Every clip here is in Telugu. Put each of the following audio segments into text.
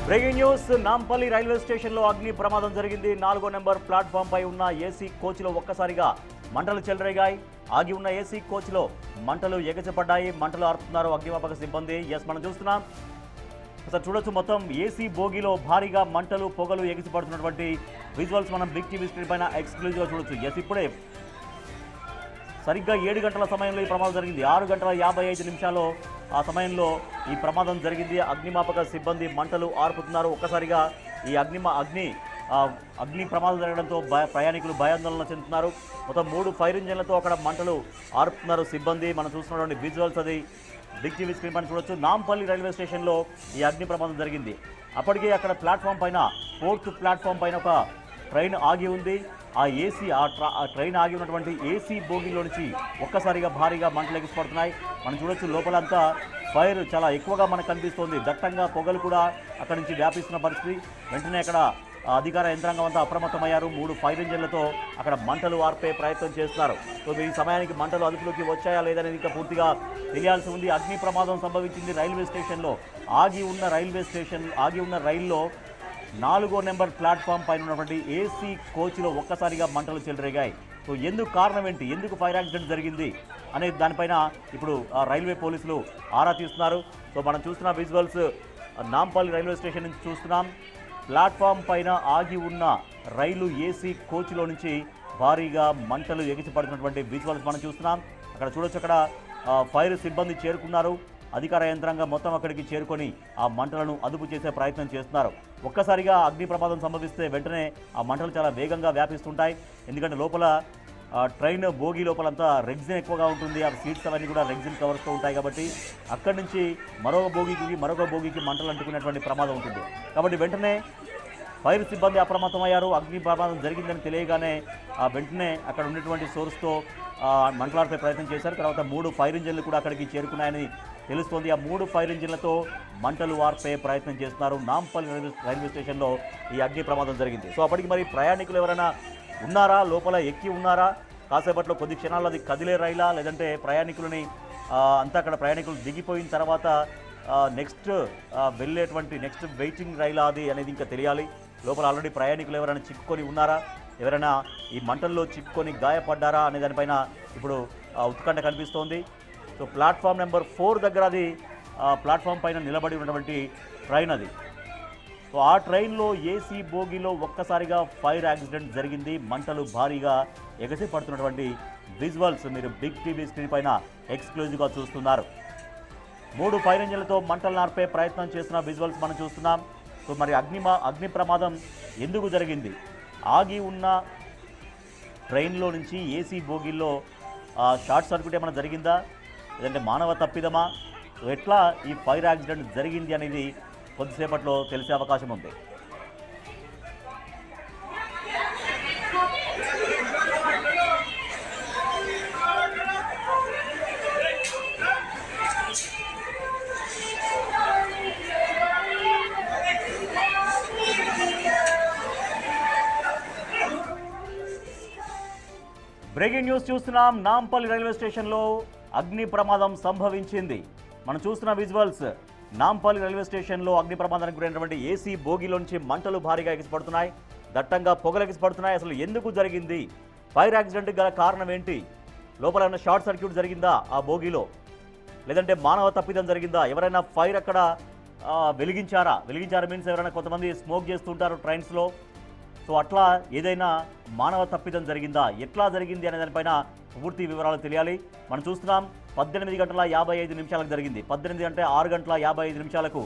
Breaking news. నాంపల్లి రైల్వే స్టేషన్లో అగ్ని ప్రమాదం జరిగింది. 4వ నెంబర్ ప్లాట్ఫామ్ పై ఉన్న ఏసీ కోచ్లో ఒక్కసారిగా మంటలు చెలరేగాయి. ఆగి ఉన్న ఏసీ కోచ్లో మంటలు ఎగసిపడ్డాయి. మంటలు ఆర్పుతున్నారు అగ్నిమాపక సిబ్బంది. మనం చూస్తున్నాం, అసలు చూడొచ్చు, మొత్తం ఏసీ బోగిలో భారీగా మంటలు పొగలు ఎగిసిపడుతున్నటువంటి విజువల్స్ మనం బిగ్ టీవీ స్క్రీన్ పైన ఎక్స్క్లూజివ్గా చూడొచ్చు. ఇప్పుడే సరిగ్గా 7 గంటల సమయంలో ఈ ప్రమాదం జరిగింది. 6 గంటల 55 నిమిషాల్లో ఆ సమయంలో ఈ ప్రమాదం జరిగింది. అగ్నిమాపక సిబ్బంది మంటలు ఆర్పుతున్నారు. ఒక్కసారిగా ఈ అగ్ని ప్రమాదం జరగడంతో ప్రయాణికులు భయాందోళన చెందుతున్నారు. మొత్తం 3 ఫైర్ ఇంజన్లతో అక్కడ మంటలు ఆర్పుతున్నారు సిబ్బంది. మనం చూస్తున్నటువంటి విజువల్స్ అది బిగ్ టీవీ స్క్రీన్ పైన చూడొచ్చు. నాంపల్లి రైల్వే స్టేషన్లో ఈ అగ్ని ప్రమాదం జరిగింది. అప్పటికే అక్కడ ప్లాట్ఫామ్ పైన 4th ప్లాట్ఫామ్ పైన ఒక ట్రైన్ ఆగి ఉంది. ఆ ట్రైన్ ఆగి ఉన్నటువంటి ఏసీ బోగిలో నుంచి ఒక్కసారిగా భారీగా మంటలు ఎగిసిపడుతున్నాయి. మనం చూడొచ్చు, లోపలంతా ఫైర్ చాలా ఎక్కువగా మనకు కనిపిస్తోంది. దట్టంగా పొగలు కూడా అక్కడి నుంచి వ్యాపిస్తున్న పరిస్థితి. వెంటనే అక్కడ అధికార యంత్రాంగం అంతా అప్రమత్తమయ్యారు. 3 ఫైర్ ఇంజన్లతో అక్కడ మంటలు ఆర్పే ప్రయత్నం చేస్తున్నారు. సో ఈ సమయానికి మంటలు అదుపులోకి వచ్చాయా లేదనేది ఇంకా పూర్తిగా తెలియాల్సి ఉంది. అగ్ని ప్రమాదం సంభవించింది రైల్వే స్టేషన్లో. ఆగి ఉన్న రైల్లో 4వ నెంబర్ ప్లాట్ఫామ్ పైన ఉన్నటువంటి ఏసీ కోచ్లో ఒక్కసారిగా మంటలు చెలరేగాయి. సో ఎందుకు కారణం ఏంటి, ఎందుకు ఫైర్ యాక్సిడెంట్ జరిగింది అనే దానిపైన ఇప్పుడు రైల్వే పోలీసులు ఆరా తీస్తున్నారు. సో మనం చూస్తున్న విజువల్స్ నాంపల్లి రైల్వే స్టేషన్ నుంచి చూస్తున్నాం. ప్లాట్ఫామ్ పైన ఆగి ఉన్న రైలు ఏసీ కోచ్లో నుంచి భారీగా మంటలు ఎగిసిపడుతున్నటువంటి విజువల్స్ మనం చూస్తున్నాం. అక్కడ చూడొచ్చు, అక్కడ ఫైర్ సిబ్బంది చేరుకున్నారు. అధికార యంత్రాంగం మొత్తం అక్కడికి చేరుకొని ఆ మంటలను అదుపు చేసే ప్రయత్నం చేస్తున్నారు. ఒక్కసారిగా అగ్ని ప్రమాదం సంభవిస్తే వెంటనే ఆ మంటలు చాలా వేగంగా వ్యాపిస్తుంటాయి. ఎందుకంటే లోపల ట్రైన్ బోగి లోపలంతా రెగ్జిన్ ఎక్కువగా ఉంటుంది. ఆ సీట్స్ అవన్నీ కూడా రెగ్జిన్ కవర్స్తో ఉంటాయి. కాబట్టి అక్కడి నుంచి మరొక బోగికి మంటలు అంటుకునేటువంటి ప్రమాదం ఉంటుంది. కాబట్టి వెంటనే ఫైర్ సిబ్బంది అప్రమత్తమయ్యారు. అగ్ని ప్రమాదం జరిగిందని తెలియగానే వెంటనే అక్కడ ఉన్నటువంటి సోర్స్తో మంటలార్పే ప్రయత్నం చేశారు. తర్వాత 3 ఫైర్ ఇంజన్లు కూడా అక్కడికి చేరుకున్నాయని తెలుస్తోంది. ఆ 3 ఫైర్ ఇంజిన్లతో మంటలు ఆర్పే ప్రయత్నం చేస్తున్నారు. నాంపల్లి రైల్వే స్టేషన్లో ఈ అగ్ని ప్రమాదం జరిగింది. సో అప్పటికి మరి ప్రయాణికులు ఎవరైనా ఉన్నారా, లోపల ఎక్కి ఉన్నారా, కాసేపట్లో కొద్ది క్షణాల్లో అది కదిలే రైలా, లేదంటే ప్రయాణికులని అంతా అక్కడ ప్రయాణికులు దిగిపోయిన తర్వాత నెక్స్ట్ వెయిటింగ్ రైలా అది అనేది ఇంకా తెలియాలి. లోపల ఆల్రెడీ ప్రయాణికులు ఎవరైనా చిక్కుకొని ఉన్నారా, ఎవరైనా ఈ మంటల్లో చిక్కుకొని గాయపడ్డారా అనే దానిపైన ఇప్పుడు ఉత్కంఠ కనిపిస్తోంది. సో ప్లాట్ఫామ్ నెంబర్ 4 దగ్గర అది ప్లాట్ఫామ్ పైన నిలబడి ఉన్నటువంటి ట్రైన్ అది. సో ఆ ట్రైన్లో ఏసీ బోగిలో ఒక్కసారిగా ఫైర్ యాక్సిడెంట్ జరిగింది. మంటలు భారీగా ఎగసి పడుతున్నటువంటి విజువల్స్ మీరు బిగ్ టీవీ స్క్రీన్ పైన ఎక్స్క్లూజివ్గా చూస్తున్నారు. 3 ఫైర్ ఇంజన్లతో మంటలు నార్పే ప్రయత్నం చేస్తున్న విజువల్స్ మనం చూస్తున్నాం. సో మరి అగ్ని ప్రమాదం ఎందుకు జరిగింది, ఆగి ఉన్న ట్రైన్లో నుంచి ఏసీ బోగిల్లో షార్ట్ సర్క్యూట్ ఏమైనా జరిగిందా, లేదంటే మానవ తప్పిదమా, ఎట్లా ఈ ఫైర్ యాక్సిడెంట్ జరిగింది అనేది కొద్దిసేపట్లో తెలిసే అవకాశం ఉంది. బ్రేకింగ్ న్యూస్ చూస్తున్నాం. నాంపల్లి రైల్వే స్టేషన్లో అగ్ని ప్రమాదం సంభవించింది. మనం చూస్తున్న విజువల్స్ నాంపల్లి రైల్వే స్టేషన్లో అగ్ని ప్రమాదానికి గురైనటువంటి ఏసీ బోగిలోంచి మంటలు భారీగా ఎగిసిపడుతున్నాయి. దట్టంగా పొగలు ఎగిసిపడుతున్నాయి. అసలు ఎందుకు జరిగింది, ఫైర్ యాక్సిడెంట్ గల కారణం ఏంటి, లోపల ఏమైనా షార్ట్ సర్క్యూట్ జరిగిందా ఆ బోగిలో, లేదంటే మానవ తప్పిదం జరిగిందా, ఎవరైనా ఫైర్ అక్కడ వెలిగించారా మీన్స్ ఎవరైనా కొంతమంది స్మోక్ చేస్తుంటారు ట్రైన్స్లో. సో అట్లా ఏదైనా మానవ తప్పిదం జరిగిందా, ఎట్లా జరిగింది అనే దానిపైన పూర్తి వివరాలు తెలియాలి. మనం చూస్తున్నాం 18 గంటల 55 నిమిషాలకు జరిగింది. 18 అంటే 6 గంటల 55 నిమిషాలకు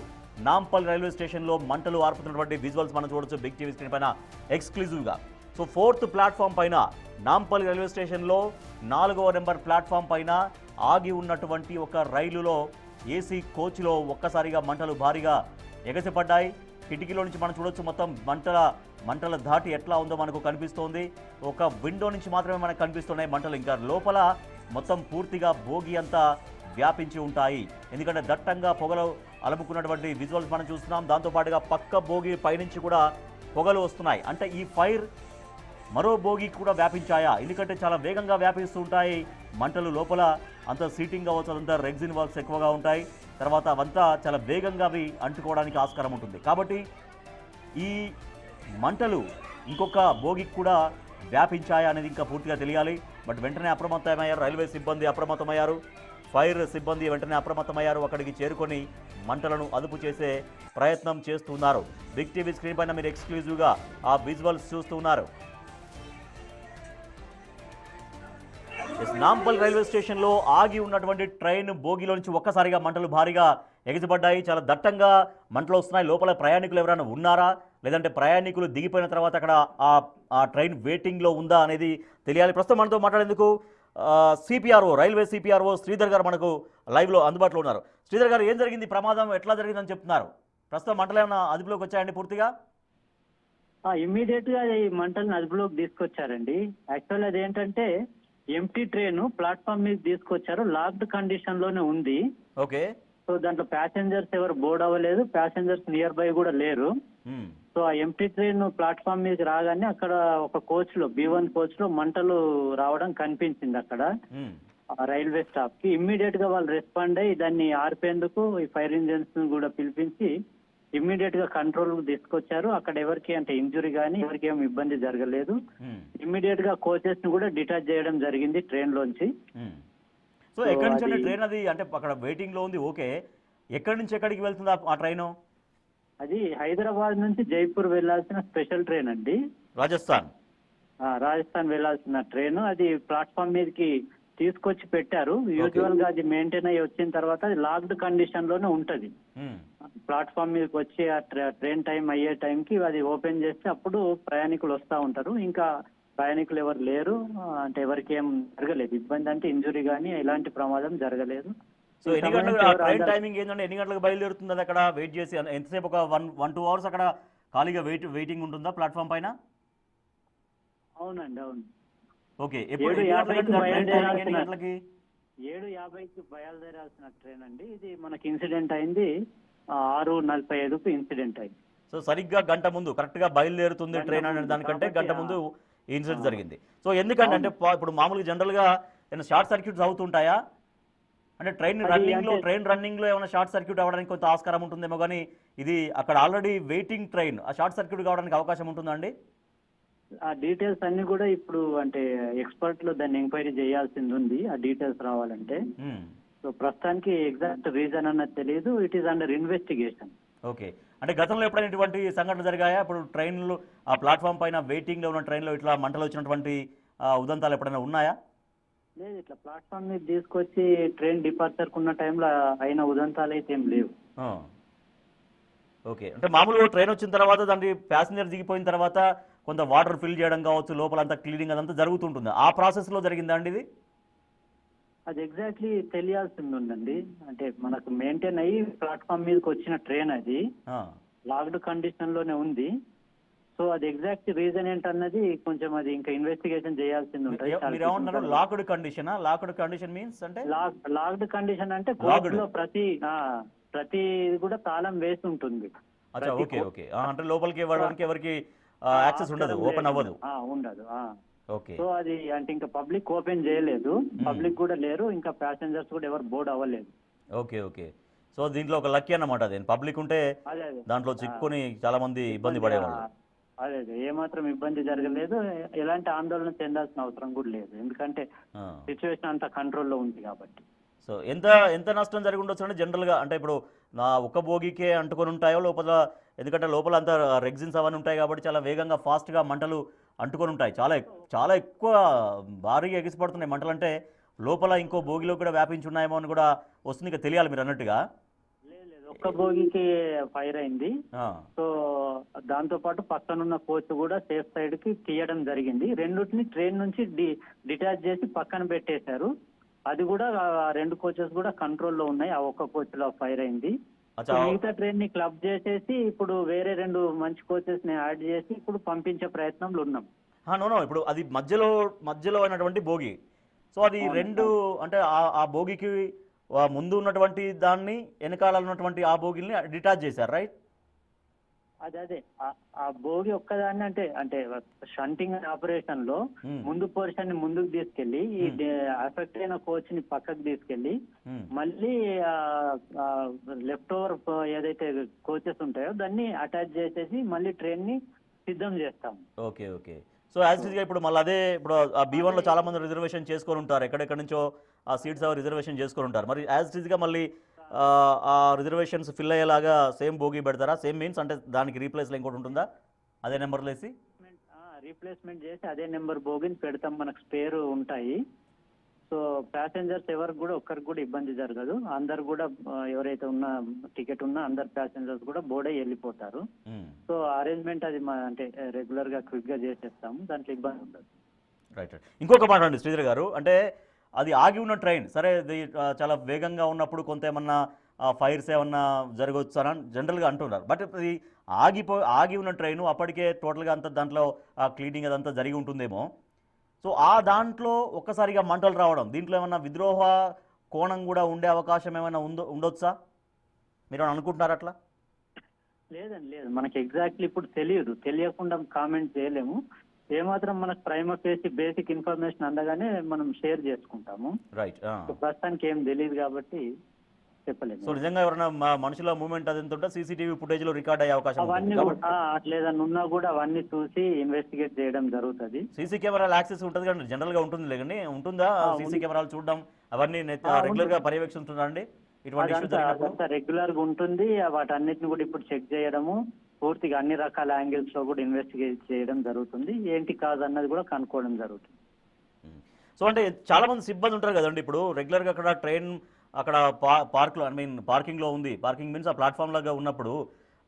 నాంపల్లి రైల్వే స్టేషన్లో మంటలు ఆర్పుతున్నటువంటి విజువల్స్ మనం చూడొచ్చు బిగ్ టీవీ స్క్రీన్ పైన ఎక్స్క్లూజివ్గా. సో 4th ప్లాట్ఫామ్ పైన నాంపల్లి రైల్వే స్టేషన్లో 4వ నెంబర్ ప్లాట్ఫామ్ పైన ఆగి ఉన్నటువంటి ఒక రైలులో ఏసీ కోచ్లో ఒక్కసారిగా మంటలు భారీగా ఎగసిపడ్డాయి. కిటికీలో నుంచి మనం చూడొచ్చు, మొత్తం మంటల ధాటి ఎట్లా ఉందో మనకు కనిపిస్తోంది. ఒక విండో నుంచి మాత్రమే మనకు కనిపిస్తున్నాయి మంటలు. ఇంకా లోపల మొత్తం పూర్తిగా బోగి అంతా వ్యాపించి ఉంటాయి. ఎందుకంటే దట్టంగా పొగలు అలుముకున్నటువంటి విజువల్స్ మనం చూస్తున్నాం. దాంతోపాటుగా పక్క బోగి పైనుంచి కూడా పొగలు వస్తున్నాయి. అంటే ఈ ఫైర్ మరో బోగి కూడా వ్యాపించాయా? ఎందుకంటే చాలా వేగంగా వ్యాపిస్తూ ఉంటాయి మంటలు. లోపల అంత సీటింగ్ కావచ్చు, అదంతా రెగ్జిన్ వర్క్స్ ఎక్కువగా ఉంటాయి. తర్వాత అవంతా చాలా వేగంగా అవి అంటుకోవడానికి ఆస్కారం ఉంటుంది. కాబట్టి ఈ మంటలు ఇంకొక బోగికి కూడా వ్యాపించాయా అనేది ఇంకా పూర్తిగా తెలియాలి. బట్ వెంటనే అప్రమత్తమయ్యారు రైల్వే సిబ్బంది, అప్రమత్తమయ్యారు ఫైర్ సిబ్బంది, వెంటనే అప్రమత్తమయ్యారు. అక్కడికి చేరుకొని మంటలను అదుపు చేసే ప్రయత్నం చేస్తున్నారు. బిగ్ టీవీ స్క్రీన్ పైన మీరు ఎక్స్క్లూజివ్గా ఆ విజువల్స్ చూస్తూ ఉన్నారు. నాంపల్ రైల్వే స్టేషన్లో ఆగి ఉన్నటువంటి ట్రైన్ బోగిలో నుంచి ఒక్కసారిగా మంటలు భారీగా ఎగిసిపడ్డాయి. చాలా దట్టంగా మంటలు వస్తున్నాయి. లోపల ప్రయాణికులు ఎవరైనా ఉన్నారా, లేదంటే ప్రయాణికులు దిగిపోయిన తర్వాత అక్కడ ఆ ట్రైన్ వెయిటింగ్లో ఉందా అనేది తెలియాలి. ప్రస్తుతం మనతో మాట్లాడేందుకు సిపిఆర్ఓ, రైల్వే సిపిఆర్ఓ శ్రీధర్ గారు మనకు లైవ్లో అందుబాటులో ఉన్నారు. శ్రీధర్ గారు, ఏం జరిగింది, ప్రమాదం ఎట్లా జరిగిందని చెప్తున్నారు? ప్రస్తుతం మంటలు ఏమైనా అదుపులోకి వచ్చాయండి పూర్తిగా? ఇమ్మీడియట్ గా ఈ మంటలను అదుపులోకి తీసుకొచ్చారండి. యాక్చువల్ అది ఏంటంటే ఎంటీ ట్రైన్ ప్లాట్ఫామ్ మీద తీసుకొచ్చారు, లాక్డ్ కండిషన్ లోనే ఉంది. ఓకే. సో దాంట్లో ప్యాసింజర్స్ ఎవరు బోర్డ్ అవ్వలేదు, ప్యాసింజర్స్ నియర్ బై కూడా లేరు. సో ఆ ఎంటీ ట్రైన్ ప్లాట్ఫామ్ మీదకి రాగానే అక్కడ ఒక కోచ్ లో B1 కోచ్ లో మంటలు రావడం కనిపించింది. అక్కడ రైల్వే స్టాఫ్ కి ఇమ్మీడియట్ గా వాళ్ళు రెస్పాండ్ అయ్యి దాన్ని ఆర్పేందుకు ఈ ఫైర్ ఇంజిన్స్ కూడా పిలిపించి ఇమ్మీడియట్ గా కంట్రోల్ తీసుకొచ్చారు. అక్కడ ఎవరికి అంటే ఇంజురీ కానీ ఎవరికి ఏమి ఇబ్బంది జరగలేదు. ఇమ్మీడియట్ గా కోచెస్ ని కూడా డిటాచ్ చేయడం జరిగింది ట్రైన్ లోంచి. సో ఎక్కడి నుంచి ట్రైన్ అది అంటే అక్కడ వెయిటింగ్ లో ఉంది, ఓకే. ఎక్కడి నుంచి ఎక్కడికి వెళ్తుంది ఆ ట్రైన్? అది హైదరాబాద్ నుంచి జైపూర్ వెళ్లాల్సిన స్పెషల్ ట్రైన్ అండి. రాజస్థాన్ వెళ్లాల్సిన ట్రైన్. అది ప్లాట్ఫామ్ మీదకి తీసుకొచ్చి పెట్టారు. యూజువల్ గా అది మెయింటైన్ అయ్యి వచ్చిన తర్వాత అది లాక్డ్ కండిషన్ లోనే ఉంటది. ప్లాట్ఫామ్ మీదకి వచ్చి ఆ ట్రైన్ టైం అయ్యే టైంకి అది ఓపెన్ చేస్తే అప్పుడు ప్రయాణికులు వస్తూ ఉంటారు. ఇంకా ప్రయాణికులు ఎవరు లేరు, అంటే ఎవరికి ఏం జరగలేదు ఇబ్బంది, అంటే ఇంజురీ కానీ ఎలాంటి ప్రమాదం జరగలేదు. సో ఎన్ని గంటలకు ట్రైన్ టైమింగ్ ఏంటంటే ఎన్ని గంటలకు బయలుదేరుతుంది? అక్కడ వెయిట్ చేసి ఎంతసేపు? ఒక 1-2 అవర్స్ అక్కడ ఖాళీగా వెయిటింగ్ ఉంటుందా ప్లాట్ఫామ్ పైన? అవునండి, అవును. ఓకే. 7:50కి బయలుదేరాల్సిన ట్రైన్ అండి. ఇది మనకి ఇన్సిడెంట్ అయింది 6:45కు ఇన్సిడెంట్ అయింది. సో సరిగ్గా గంట ముందు కరెక్ట్ గా బయలుదేరుతుంది ట్రైన్ అనే దానికంటే గంట ముందు ఇన్సిడెంట్ జరిగింది. సో ఎందుకంటే అంటే ఇప్పుడు మామూలుగా జనరల్ గా ఏమైనా షార్ట్ సర్క్యూట్స్ అవుతుంటాయా? అంటే ట్రైన్ రన్నింగ్ లో ఏమైనా షార్ట్ సర్క్యూట్ అవ్వడానికి కొంత ఆస్కారం ఉంటుందేమో, కానీ ఇది అక్కడ ఆల్రెడీ వెయిటింగ్ ట్రైన్, ఆ షార్ట్ సర్క్యూట్ కావడానికి అవకాశం ఉంటుందా అండి? ఆ డీటెయిల్స్ అన్ని కూడా ఇప్పుడు అంటే ఎక్స్పర్ట్ లో దాన్ని ఎంక్వైరీ చేయాల్సింది ఉంది, ఆ డీటెయిల్స్ రావాలంటే. సో ప్రస్తుతానికి ఎగ్జాక్ట్ రీజన్ అన్నది తెలియదు. It is under investigation. Okay. అంటే గతంలో ఎప్పుడైనా ఇటువంటి సంఘటనలు జరిగాయా? ఇప్పుడు ట్రైన్లు ఆ ప్లాట్ఫామ్ పైన వెయిటింగ్ లో ఉన్న ట్రైన్లో ఇట్లా మంటలు వచ్చినటువంటి ఉదంతాలు ఎప్పుడైనా ఉన్నాయా? లేదు, ఇట్లా ప్లాట్ఫామ్ మీద తీసుకొచ్చి ట్రైన్ డిపార్చర్ ఉన్న టైంలో అయిన ఉదంతాలు అయితే ఏం లేవు. ఓకే. అంటే మామూలుగా ట్రైన్ వచ్చిన తర్వాత దానికి ప్యాసింజర్ దిగిపోయిన తర్వాత కొంత వాటర్ ఫిల్ చేయడం కావచ్చు, లోపలంతా క్లీనింగ్ అదంతా జరుగుతుంటుంది. ఆ ప్రాసెస్లో జరిగిందా అండి ఇది? అది ఎగ్జాక్ట్లీ తెలియాల్సింది ఉందండి. అంటే మనకు మెయింటైన్ అయ్యి ప్లాట్ఫామ్ మీదకి వచ్చిన ట్రైన్ అది లాక్డ్ కండిషన్ లోనే ఉంది. సో అది ఎగ్జాక్ట్ రీజన్ ఏంటన్నది కొంచెం అది ఇంకా ఇన్వెస్టిగేషన్ చేయాల్సింది ఉంటుంది. Locked condition? Locked condition means అంటే లాక్డ్ కండిషన్ అంటే కోచ్ లో ప్రతి కూడా తాళం వేసి ఉంటుంది. Okay okay. అంటే లోపలికి ఇవ్వడానికి ఎవరికి యాక్సెస్ ఉండదు, ఓపెన్ అవ్వదు. ఉండదు. ఓకే. సో అది అంటే ఇంకా పబ్లిక్ ఓపెన్ చేయలేదు, పబ్లిక్ కూడా లేరు, ఇంకా ప్యాసింజర్స్ కూడా ఎవరు బోర్డ్ అవ్వలేదు. Okay okay. సో దీంట్లో ఒక లక్కీ అన్నమాట. అది పబ్లిక్ ఉంటే దాంట్లో చిక్కుని చాలా మంది ఇబ్బంది పడేవాళ్ళు. అదే ఏమాత్రం ఇబ్బంది జరగలేదు, ఎలాంటి ఆందోళన చెందాల్సిన అవసరం కూడా లేదు, ఎందుకంటే సిచ్యువేషన్ అంతా కంట్రోల్లో ఉంది కాబట్టి. సో ఎంత నష్టం జరిగి ఉండొచ్చు అంటే జనరల్గా? అంటే ఇప్పుడు నా ఒక్క భోగికే అంటుకొని ఉంటాయో లోపల, ఎందుకంటే లోపల అంతా రెగ్జిన్స్ అవన్నీ ఉంటాయి కాబట్టి చాలా వేగంగా ఫాస్ట్గా మంటలు అంటుకొని ఉంటాయి. చాలా ఎక్కువ భారీగా ఎగిసిపడుతున్నాయి మంటలు. అంటే లోపల ఇంకో భోగిలో కూడా వ్యాపించి ఉన్నాయేమో అని కూడా వస్తుంది, ఇక తెలియాలి మీరు అన్నట్టుగా. ఒక్క భోగికి ఫైర్ అయింది. సో దాంతో పాటు పక్కనున్న కోచ్ కూడా సేఫ్ సైడ్ కి తీయడం జరిగింది. రెండుటిని ట్రైన్ నుంచి డిటాచ్ చేసి పక్కన పెట్టేశారు. అది కూడా 2 కోచెస్ కూడా కంట్రోల్లో ఉన్నాయి. ఆ ఒక్క కోచ్ లో ఫైర్ అయింది. మిగతా ట్రైన్ ని క్లబ్ చేసేసి ఇప్పుడు వేరే 2 మంచి కోచెస్ ని యాడ్ చేసి ఇప్పుడు పంపించే ప్రయత్నంలో ఉన్నాం. ఇప్పుడు అది మధ్యలో అయినటువంటి భోగి. సో అది 2 అంటే ఆ భోగికి ముందు ఉన్నటువంటి దాన్ని, వెనకాల ఉన్నటువంటి ఆ భోగిల్ని డిటాచ్ చేశారు, రైట్? అదే ఆ భోగి ఒక్కదాన్ని అంటే షంటింగ్ ఆపరేషన్ లో ముందు పోర్షన్ ని ముందుకు తీసుకెళ్లి ఈ అఫెక్ట్ అయిన కోచ్ ని పక్కకు తీసుకెళ్లి మళ్ళీ లెఫ్ట్ ఓవర్ ఏదైతే కోచెస్ ఉంటాయో దాన్ని అటాచ్ చేసేసి మళ్ళీ ట్రైన్ ని సిద్ధం చేస్తాం. Okay okay. సో యాజ్ గా ఇప్పుడు మళ్ళీ అదే ఇప్పుడు ఆ B1 లో చాలా మంది రిజర్వేషన్ చేసుకొని ఉంటారు, ఎక్కడెక్కడి నుంచో ఆ సీట్స్ రిజర్వేషన్ చేసుకొని ఉంటారు. మరి యాజ్ గా మళ్ళీ ఆ రిజర్వేషన్స్ ఫిల్ అయ్యేలాగా సేమ్ బోగి పెడతారా? సేమ్ మీన్స్ అంటే దానికి రీప్లేస్లో ఇంకోటి ఉంటుందా అదే నెంబర్లో వేసి? రీప్లేస్మెంట్ చేసి అదే నెంబర్ బోగిని పెడతాం, మనకు స్పేర్ ఉంటాయి. సో ప్యాసింజర్స్ ఎవరికి కూడా ఒక్కరికి కూడా ఇబ్బంది జరగదు. అందరు కూడా ఎవరైతే ఉన్న టికెట్ ఉన్నా అందరు ప్యాసింజర్స్ కూడా బోర్డ్ అయ్యి వెళ్ళిపోతారు. సో అరేంజ్మెంట్ అది అంటే రెగ్యులర్ గా క్విక్ గా చేసేస్తాము, దాంట్లో ఇబ్బంది ఉండదు. Right right. ఇంకొక మాట అండి శ్రీధర్ గారు, అంటే అది ఆగి ఉన్న ట్రైన్ సరే అది చాలా వేగంగా ఉన్నప్పుడు కొంత ఏమన్నా ఫైర్స్ ఏమన్నా జరగవచ్చు అని జనరల్గా అంటున్నారు. బట్ ఇది ఆగి ఉన్న ట్రైన్ అప్పటికే టోటల్గా అంతా దాంట్లో క్లీనింగ్ అదంతా జరిగి ఉంటుందేమో. సో ఆ దాంట్లో ఒక్కసారిగా మంటలు రావడం, దీంట్లో ఏమన్నా విద్రోహ కోణం కూడా ఉండే అవకాశం ఏమైనా ఉండొచ్చా? మీరు అనుకుంటున్నారు అట్లా? లేదండి లేదు, మనకి ఎగ్జాక్ట్లీ ఇప్పుడు తెలియకుండా కామెంట్ చేయలేము. ఏమాత్రం మనకు ప్రైమర్ ఫేసి బేసిక్ ఇన్ఫర్మేషన్ అందగానే మనం షేర్ చేసుకుంటాము. రైట్. ప్రస్తుతానికి ఏం తెలియదు కాబట్టి చెప్పలేదు. సో నిజంగా ఎవరైనా మనుషుల మూవ్మెంట్ అది ఎంత ఉంటే సీసీటీవీ ఫుటేజ్ లో రికార్డ్ అయ్యే అవకాశం అవన్నీ అట్లేదన్నా ఉన్నా కూడా అవన్నీ చూసి ఇన్వెస్టిగేట్ చేయడం జరుగుతుంది. సీసీ కెమెరాల యాక్సెస్ ఉంటుంది కానీ జనరల్ గా ఉంటుంది లేదండి, ఉంటుందా సీసీ కెమెరాలు చూడడం అవన్నీ రెగ్యులర్ గా పర్యవేక్షిస్తుంటారండి? ఇటువంటి రెగ్యులర్ గా ఉంటుంది. వాటన్నిటిని కూడా ఇప్పుడు చెక్ చేయడము, పూర్తిగా అన్ని రకాల యాంగిల్స్ లో కూడా ఇన్వెస్టిగేట్ చేయడం జరుగుతుంది. ఏంటి కాజ్ అన్నది కూడా కనుక్కోవడం జరుగుతుంది. సో అంటే చాలా మంది సిబ్బంది ఉంటారు కదండి, ఇప్పుడు రెగ్యులర్ గా అక్కడ ట్రైన్ అక్కడ పార్కింగ్ లో ఉంది, పార్కింగ్ మీన్స్ ఆ ప్లాట్ఫామ్ లాగా ఉన్నప్పుడు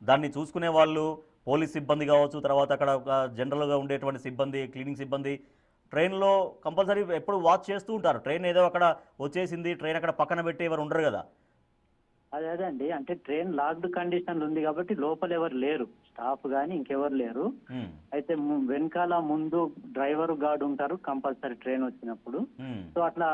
దాన్ని చూసుకునే వాళ్ళు పోలీస్ సిబ్బంది కావచ్చు, తర్వాత అక్కడ జనరల్గా ఉండేటువంటి సిబ్బంది, క్లీనింగ్ సిబ్బంది ట్రైన్లో కంపల్సరీ ఎప్పుడు వాచ్ చేస్తూ ఉంటారు. ట్రైన్ ఏదో అక్కడ వచ్చేసింది, ట్రైన్ అక్కడ పక్కన పెట్టి ఎవరు ఉండరు కదా. అదే అండి, అంటే ట్రైన్ లాక్డ్ కండిషన్ ఉంది కాబట్టి లోపల ఎవరు లేరు, స్టాఫ్ గానీ ఇంకెవరు లేరు. అయితే వెనకాల ముందు డ్రైవర్ గార్డ్ ఉంటారు కంపల్సరీ ట్రైన్ వచ్చినప్పుడు. సో అట్లా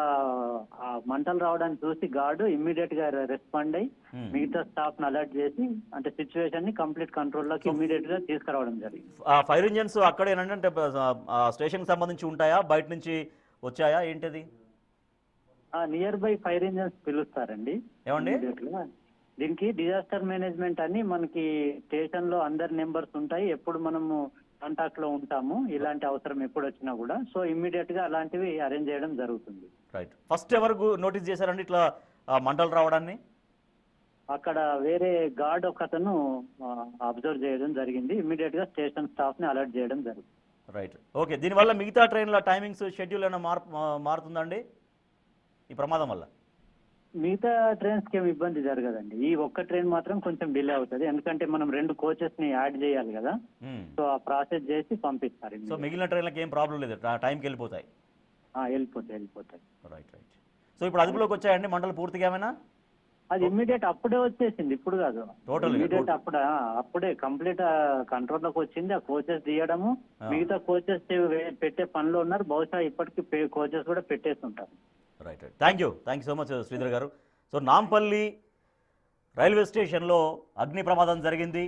మంటలు రావడాన్ని చూసి గార్డు ఇమ్మీడియట్ గా రెస్పాండ్ అయ్యి మిగతా స్టాఫ్ ని అలర్ట్ చేసి అంటే సిచ్యువేషన్ ని కంప్లీట్ కంట్రోల్ లోకి ఇమ్మీడియట్ గా తీసుకురావడం జరిగింది. ఫైర్ ఇంజన్స్ అక్కడే అంటే స్టేషన్ కి సంబంధించి ఉంటాయా, బయట నుంచి వచ్చాయా, ఏంటిది? నియర్ బై ఫైర్ ఇంజన్స్ పిలుస్తారండి. ఏమండి దీనికి డిజాస్టర్ మేనేజ్మెంట్ అని మనకి స్టేషన్ లో అందరి నెంబర్స్ ఉంటాయి, ఎప్పుడు మనము కాంటాక్ట్ లో ఉంటాము ఇలాంటి అవసరం ఎప్పుడు వచ్చినా కూడా. సో ఇమ్మీడియట్ గా అలాంటివి అరేంజ్ చేయడం జరుగుతుంది. రైట్. ఫస్ట్ ఎవరు నోటీస్ చేశారండి ఇట్లా మంటలు రావడాన్ని? అక్కడ వేరే గార్డ్ ఒకతను అబ్జర్వ్ చేయడం జరిగింది, ఇమ్మీడియట్ గా స్టేషన్ స్టాఫ్ ని అలర్ట్ చేయడం జరుగుతుంది. రైట్. ఓకే. దీనివల్ల మిగతా ట్రైన్ల టైమింగ్స్ షెడ్యూల్ ఏమైనా మారుతుందండి ఈ ప్రమాదం వల్ల? మిగతా ట్రైన్స్ కి ఏమి ఇబ్బంది జరగదండి. ఈ ఒక్క ట్రైన్ మాత్రం కొంచెం డిలే అవుతుంది, ఎందుకంటే మనం 2 కోచెస్ ని యాడ్ చేయాలి కదా. సో ఆ ప్రాసెస్ చేసి పంపిస్తారు. సో మిగిలిన ట్రైన్లకు ఏం ప్రాబ్లం లేదు, టైంకి వెళ్ళిపోతాయి. వెళ్ళిపోతాయి. Right right. సో ఇప్పుడు అదుపులోకి వచ్చాయండి మంటలు పూర్తిగా ఏమైనా? అది ఇమ్మీడియట్ అప్పుడే వచ్చేసింది, ఇప్పుడు కాదు, టోటల్ ఇమ్మీడియట్ అప్పుడే కంప్లీట్ కంట్రోల్ లోకి వచ్చింది. ఆ కోచెస్ తీయడము, మిగతా కోచెస్ పెట్టే పనిలో ఉన్నారు, బహుశా ఇప్పటికి కోచెస్ కూడా పెట్టేసి ఉంటారు. Right right. Thank you so much Sridhar గారు. సో నాంపల్లి రైల్వే స్టేషన్లో అగ్ని ప్రమాదం జరిగింది.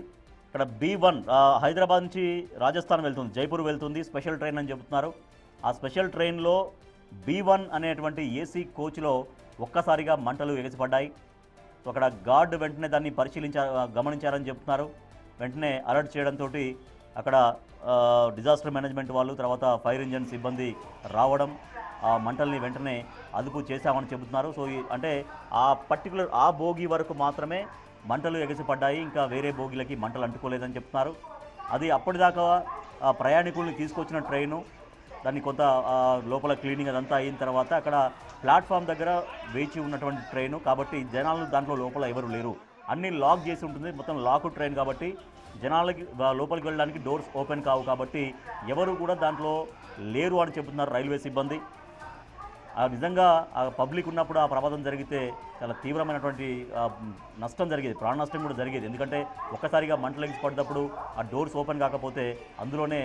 ఇక్కడ B1 హైదరాబాద్ నుంచి రాజస్థాన్ వెళ్తుంది, జైపూర్ వెళ్తుంది, స్పెషల్ ట్రైన్ అని చెబుతున్నారు. ఆ స్పెషల్ ట్రైన్లో B1 అనేటువంటి ఏసీ కోచ్లో ఒక్కసారిగా మంటలు ఎగసిపడ్డాయి. సో అక్కడ గార్డు వెంటనే దాన్ని గమనించారని చెప్తున్నారు. వెంటనే అలర్ట్ చేయడంతో అక్కడ డిజాస్టర్ మేనేజ్మెంట్ వాళ్ళు, తర్వాత ఫైర్ ఇంజన్ సిబ్బంది రావడం, ఆ మంటల్ని వెంటనే అదుపు చేశామని చెబుతున్నారు. సో అంటే ఆ బోగి వరకు మాత్రమే మంటలు ఎగసిపడ్డాయి, ఇంకా వేరే బోగిలకి మంటలు అంటుకోలేదని చెప్తున్నారు. అది అప్పటిదాకా ప్రయాణికుల్ని తీసుకొచ్చిన ట్రైను, దాన్ని కొంత లోపల క్లీనింగ్ అదంతా అయిన తర్వాత అక్కడ ప్లాట్ఫామ్ దగ్గర వేచి ఉన్నటువంటి ట్రైను కాబట్టి జనాలు దాంట్లో లోపల ఎవరు లేరు, అన్నీ లాక్ చేసి ఉంటుంది, మొత్తం లాక్ ట్రైన్ కాబట్టి జనాలకి లోపలికి వెళ్ళడానికి డోర్స్ ఓపెన్ కావు కాబట్టి ఎవరు కూడా దాంట్లో లేరు అని చెబుతున్నారు రైల్వే సిబ్బంది. నిజంగా పబ్లిక్ ఉన్నప్పుడు ఆ ప్రమాదం జరిగితే చాలా తీవ్రమైనటువంటి నష్టం జరిగేది, ప్రాణ నష్టం కూడా జరిగేది. ఎందుకంటే ఒక్కసారిగా మంటలెగిసి పడ్డప్పుడు ఆ డోర్స్ ఓపెన్ కాకపోతే అందులోనే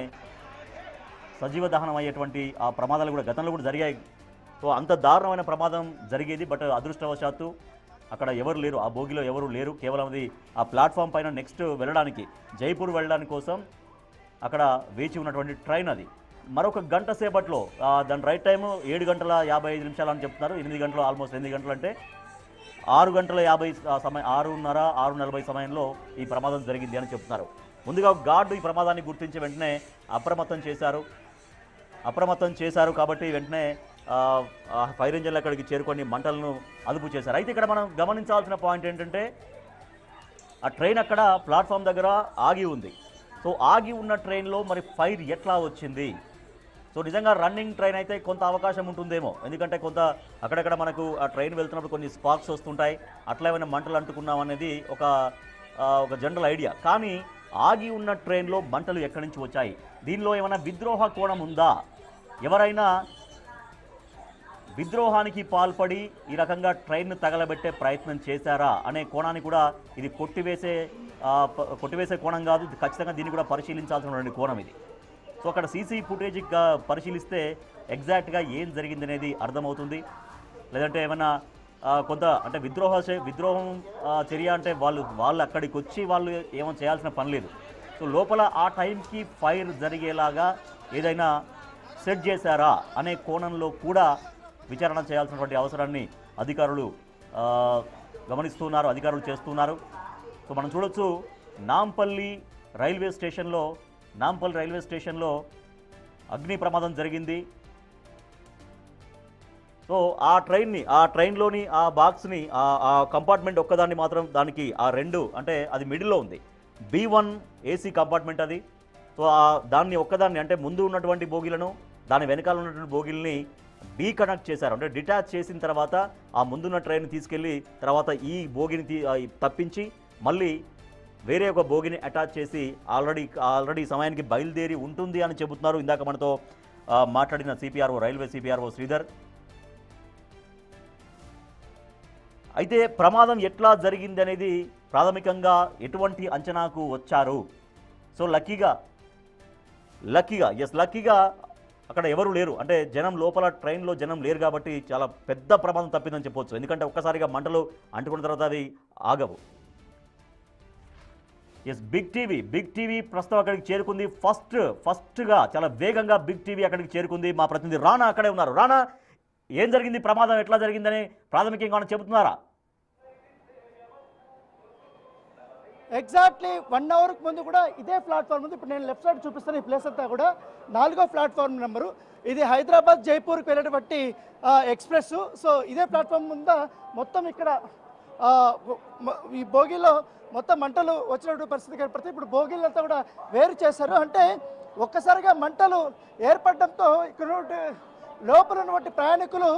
సజీవ దహనం అయ్యేటువంటి ఆ ప్రమాదాలు కూడా గతంలో కూడా జరిగాయి. సో అంత దారుణమైన ప్రమాదం జరిగేది. బట్ అదృష్టవశాత్తు అక్కడ ఎవరు లేరు, ఆ బోగిలో ఎవరు లేరు. కేవలం అది ఆ ప్లాట్ఫామ్ పైన నెక్స్ట్ వెళ్ళడానికి, జైపూర్ వెళ్ళడానికి కోసం అక్కడ వేచి ఉన్నటువంటి ట్రైన్ అది. మరొక గంట సేపట్లో దాని రైట్ టైము 7:55 అని చెప్తున్నారు. 8 గంటలు, ఆల్మోస్ట్ 8 గంటలు అంటే 6:50 సమయం, 6:30, 6:40 సమయంలో ఈ ప్రమాదం జరిగింది అని చెప్తున్నారు. ముందుగా గార్డు ఈ ప్రమాదాన్ని గుర్తించి వెంటనే అప్రమత్తం చేశారు కాబట్టి వెంటనే ఫైర్ ఇంజన్లు అక్కడికి చేరుకొని మంటలను అదుపు చేశారు. అయితే ఇక్కడ మనం గమనించాల్సిన పాయింట్ ఏంటంటే ఆ ట్రైన్ అక్కడ ప్లాట్ఫామ్ దగ్గర ఆగి ఉంది. సో ఆగి ఉన్న ట్రైన్లో మరి ఫైర్ ఎట్లా వచ్చింది? సో నిజంగా రన్నింగ్ ట్రైన్ అయితే కొంత అవకాశం ఉంటుందేమో, ఎందుకంటే కొంత అక్కడక్కడ మనకు ఆ ట్రైన్ వెళ్తున్నప్పుడు కొన్ని స్పార్క్స్ వస్తుంటాయి, అట్లా ఏమైనా మంటలు అంటుకున్నాం అనేది ఒక జనరల్ ఐడియా. కానీ ఆగి ఉన్న ట్రైన్లో మంటలు ఎక్కడి నుంచి వచ్చాయి? దీనిలో ఏమైనా విద్రోహ కోణం ఉందా? ఎవరైనా విద్రోహానికి పాల్పడి ఈ రకంగా ట్రైన్ను తగలబెట్టే ప్రయత్నం చేశారా అనే కోణాన్ని కూడా ఇది కొట్టివేసే కోణం కాదు, ఇది ఖచ్చితంగా దీన్ని కూడా పరిశీలించాల్సిన కోణం ఇది. సో అక్కడ సీసీ ఫుటేజ్ పరిశీలిస్తే ఎగ్జాక్ట్గా ఏం జరిగిందనేది అర్థమవుతుంది. లేదంటే ఏమైనా కొంత అంటే విద్రోహం చర్య అంటే వాళ్ళు అక్కడికి వచ్చి వాళ్ళు ఏమో చేయాల్సిన పని లేదు. సో లోపల ఆ టైంకి ఫైర్ జరిగేలాగా ఏదైనా సెట్ చేశారా అనే కోణంలో కూడా విచారణ చేయాల్సినటువంటి అవసరాన్ని అధికారులు చేస్తున్నారు. సో మనం చూడొచ్చు నాంపల్ రైల్వే స్టేషన్లో అగ్ని ప్రమాదం జరిగింది. సో ఆ ట్రైన్లోని ఆ బాక్స్ని, ఆ కంపార్ట్మెంట్ ఒక్కదాన్ని మాత్రం దానికి ఆ రెండు అంటే అది మిడిల్లో ఉంది, B1 ఏసీ కంపార్ట్మెంట్ అది. సో దాన్ని ఒక్కదాన్ని అంటే ముందు ఉన్నటువంటి బోగీలను, దాని వెనకాల ఉన్నటువంటి బోగీలని కనెక్ట్ చేశారు. అంటే డిటాచ్ చేసిన తర్వాత ఆ ముందున్న ట్రైన్ తీసుకెళ్ళి తర్వాత ఈ బోగిని తప్పించి మళ్ళీ వేరే ఒక బోగిని అటాచ్ చేసి ఆల్రెడీ సమయానికి బయలుదేరి ఉంటుంది అని చెబుతున్నారు ఇందాక మనతో మాట్లాడిన రైల్వే సిపిఆర్ఓ శ్రీధర్. అయితే ప్రమాదం ఎట్లా జరిగింది అనేది ప్రాథమికంగా ఎటువంటి అంచనాకు వచ్చారు? సో లక్కీగా అక్కడ ఎవరు లేరు, అంటే జనం లోపల ట్రైన్లో జనం లేరు కాబట్టి చాలా పెద్ద ప్రమాదం తప్పిందని చెప్పొచ్చు. ఎందుకంటే ఒక్కసారిగా మంటలు అంటుకున్న తర్వాత అది ఆగవు. బిగ్ టీవీ ప్రస్తుతం అక్కడికి చేరుకుంది. ఫస్ట్గా చాలా వేగంగా బిగ్ టీవీ అక్కడికి చేరుకుంది. మా ప్రతినిధి రానా అక్కడే ఉన్నారు. రానా, ఏం జరిగింది, ప్రమాదం ఎట్లా జరిగిందని ప్రాథమికంగా చెబుతున్నారా? ఎగ్జాక్ట్లీ 1 అవర్కి ముందు కూడా ఇదే ప్లాట్ఫామ్ ఉంది. ఇప్పుడు నేను లెఫ్ట్ సైడ్ చూపిస్తాను. ఈ ప్లేస్ అంతా కూడా 4వ ప్లాట్ఫామ్ నెంబరు. ఇది హైదరాబాద్ జైపూర్కి వెళ్ళేటువంటి ఎక్స్ప్రెస్. సో ఇదే ప్లాట్ఫామ్ ముందు మొత్తం ఇక్కడ ఈ బోగిలో మొత్తం మంటలు వచ్చినటువంటి పరిస్థితి కనపడుతుంది. ఇప్పుడు బోగిలంతా కూడా వేరు చేశారు. అంటే ఒక్కసారిగా మంటలు ఏర్పడడంతో ఇక్కడ లోపల ఉన్నటువంటి ప్రయాణికులు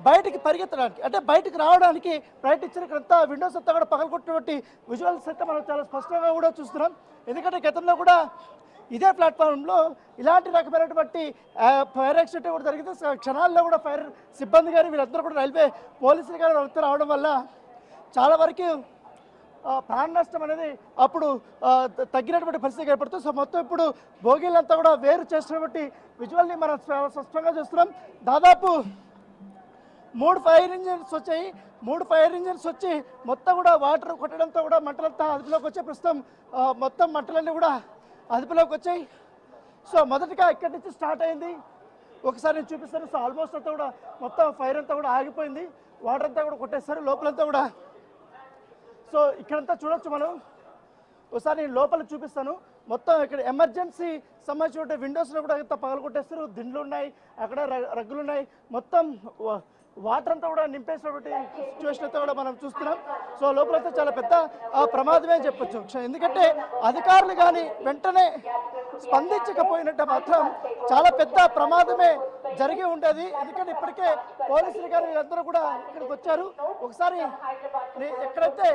బయటికి పరిగెత్తడానికి, అంటే బయటికి రావడానికి ప్రయత్నించిన ఇక్కడంతా విండోస్ అంతా కూడా పగలగొట్టినటువంటి విజువల్స్ అయితే మనం చాలా స్పష్టంగా కూడా చూస్తున్నాం. ఎందుకంటే గతంలో కూడా ఇదే ప్లాట్ఫామ్లో ఇలాంటి రకమైనటువంటి ఫైర్ యాక్సిడెంట్ కూడా జరిగింది. క్షణాల్లో కూడా ఫైర్ సిబ్బంది కానీ వీళ్ళందరూ కూడా రైల్వే పోలీసులు కానీ వాళ్ళతో రావడం వల్ల చాలా వరకు ప్రాణ నష్టం అనేది అప్పుడు తగ్గినటువంటి పరిస్థితి ఏర్పడుతుంది. సో మొత్తం ఇప్పుడు బోగీలంతా కూడా వేరు చేసినటువంటి విజువల్ని మనం స్పష్టంగా చూస్తున్నాం. దాదాపు 3 ఫైర్ ఇంజిన్స్ వచ్చాయి. 3 ఫైర్ ఇంజిన్స్ వచ్చి మొత్తం కూడా వాటర్ కొట్టడంతో కూడా మంటలంతా అదుపులోకి వచ్చాయి. ప్రస్తుతం మొత్తం మంటలన్నీ కూడా అదుపులోకి వచ్చాయి. సో మొదటిగా ఇక్కడి నుంచి స్టార్ట్ అయింది. ఒకసారి నేను చూపిస్తాను. సో ఆల్మోస్ట్ అంతా కూడా మొత్తం ఫైర్ అంతా కూడా ఆగిపోయింది. వాటర్ అంతా కూడా కొట్టేస్తారు లోపలంతా కూడా. సో ఇక్కడంతా చూడొచ్చు మనం. ఒకసారి నేను లోపల చూపిస్తాను. మొత్తం ఇక్కడ ఎమర్జెన్సీ సంబంధించిన విండోస్లో కూడా అంతా పగలగొట్టేస్తారు. దిండ్లు ఉన్నాయి, అక్కడ రగ్గులు ఉన్నాయి, మొత్తం వాటర్ అంతా కూడా నింపేసినటువంటి సిచ్యువేషన్ అంతా కూడా మనం చూస్తున్నాం. సో లోపలైతే చాలా పెద్ద ప్రమాదమే అని చెప్పొచ్చు. ఎందుకంటే అధికారులు కానీ వెంటనే స్పందించకపోయినట్టు మాత్రం చాలా పెద్ద ప్రమాదమే జరిగి ఉండేది. ఎందుకంటే ఇప్పటికే పోలీసులు కానీ వీళ్ళందరూ కూడా ఇక్కడికి వచ్చారు. ఒకసారి ఎక్కడైతే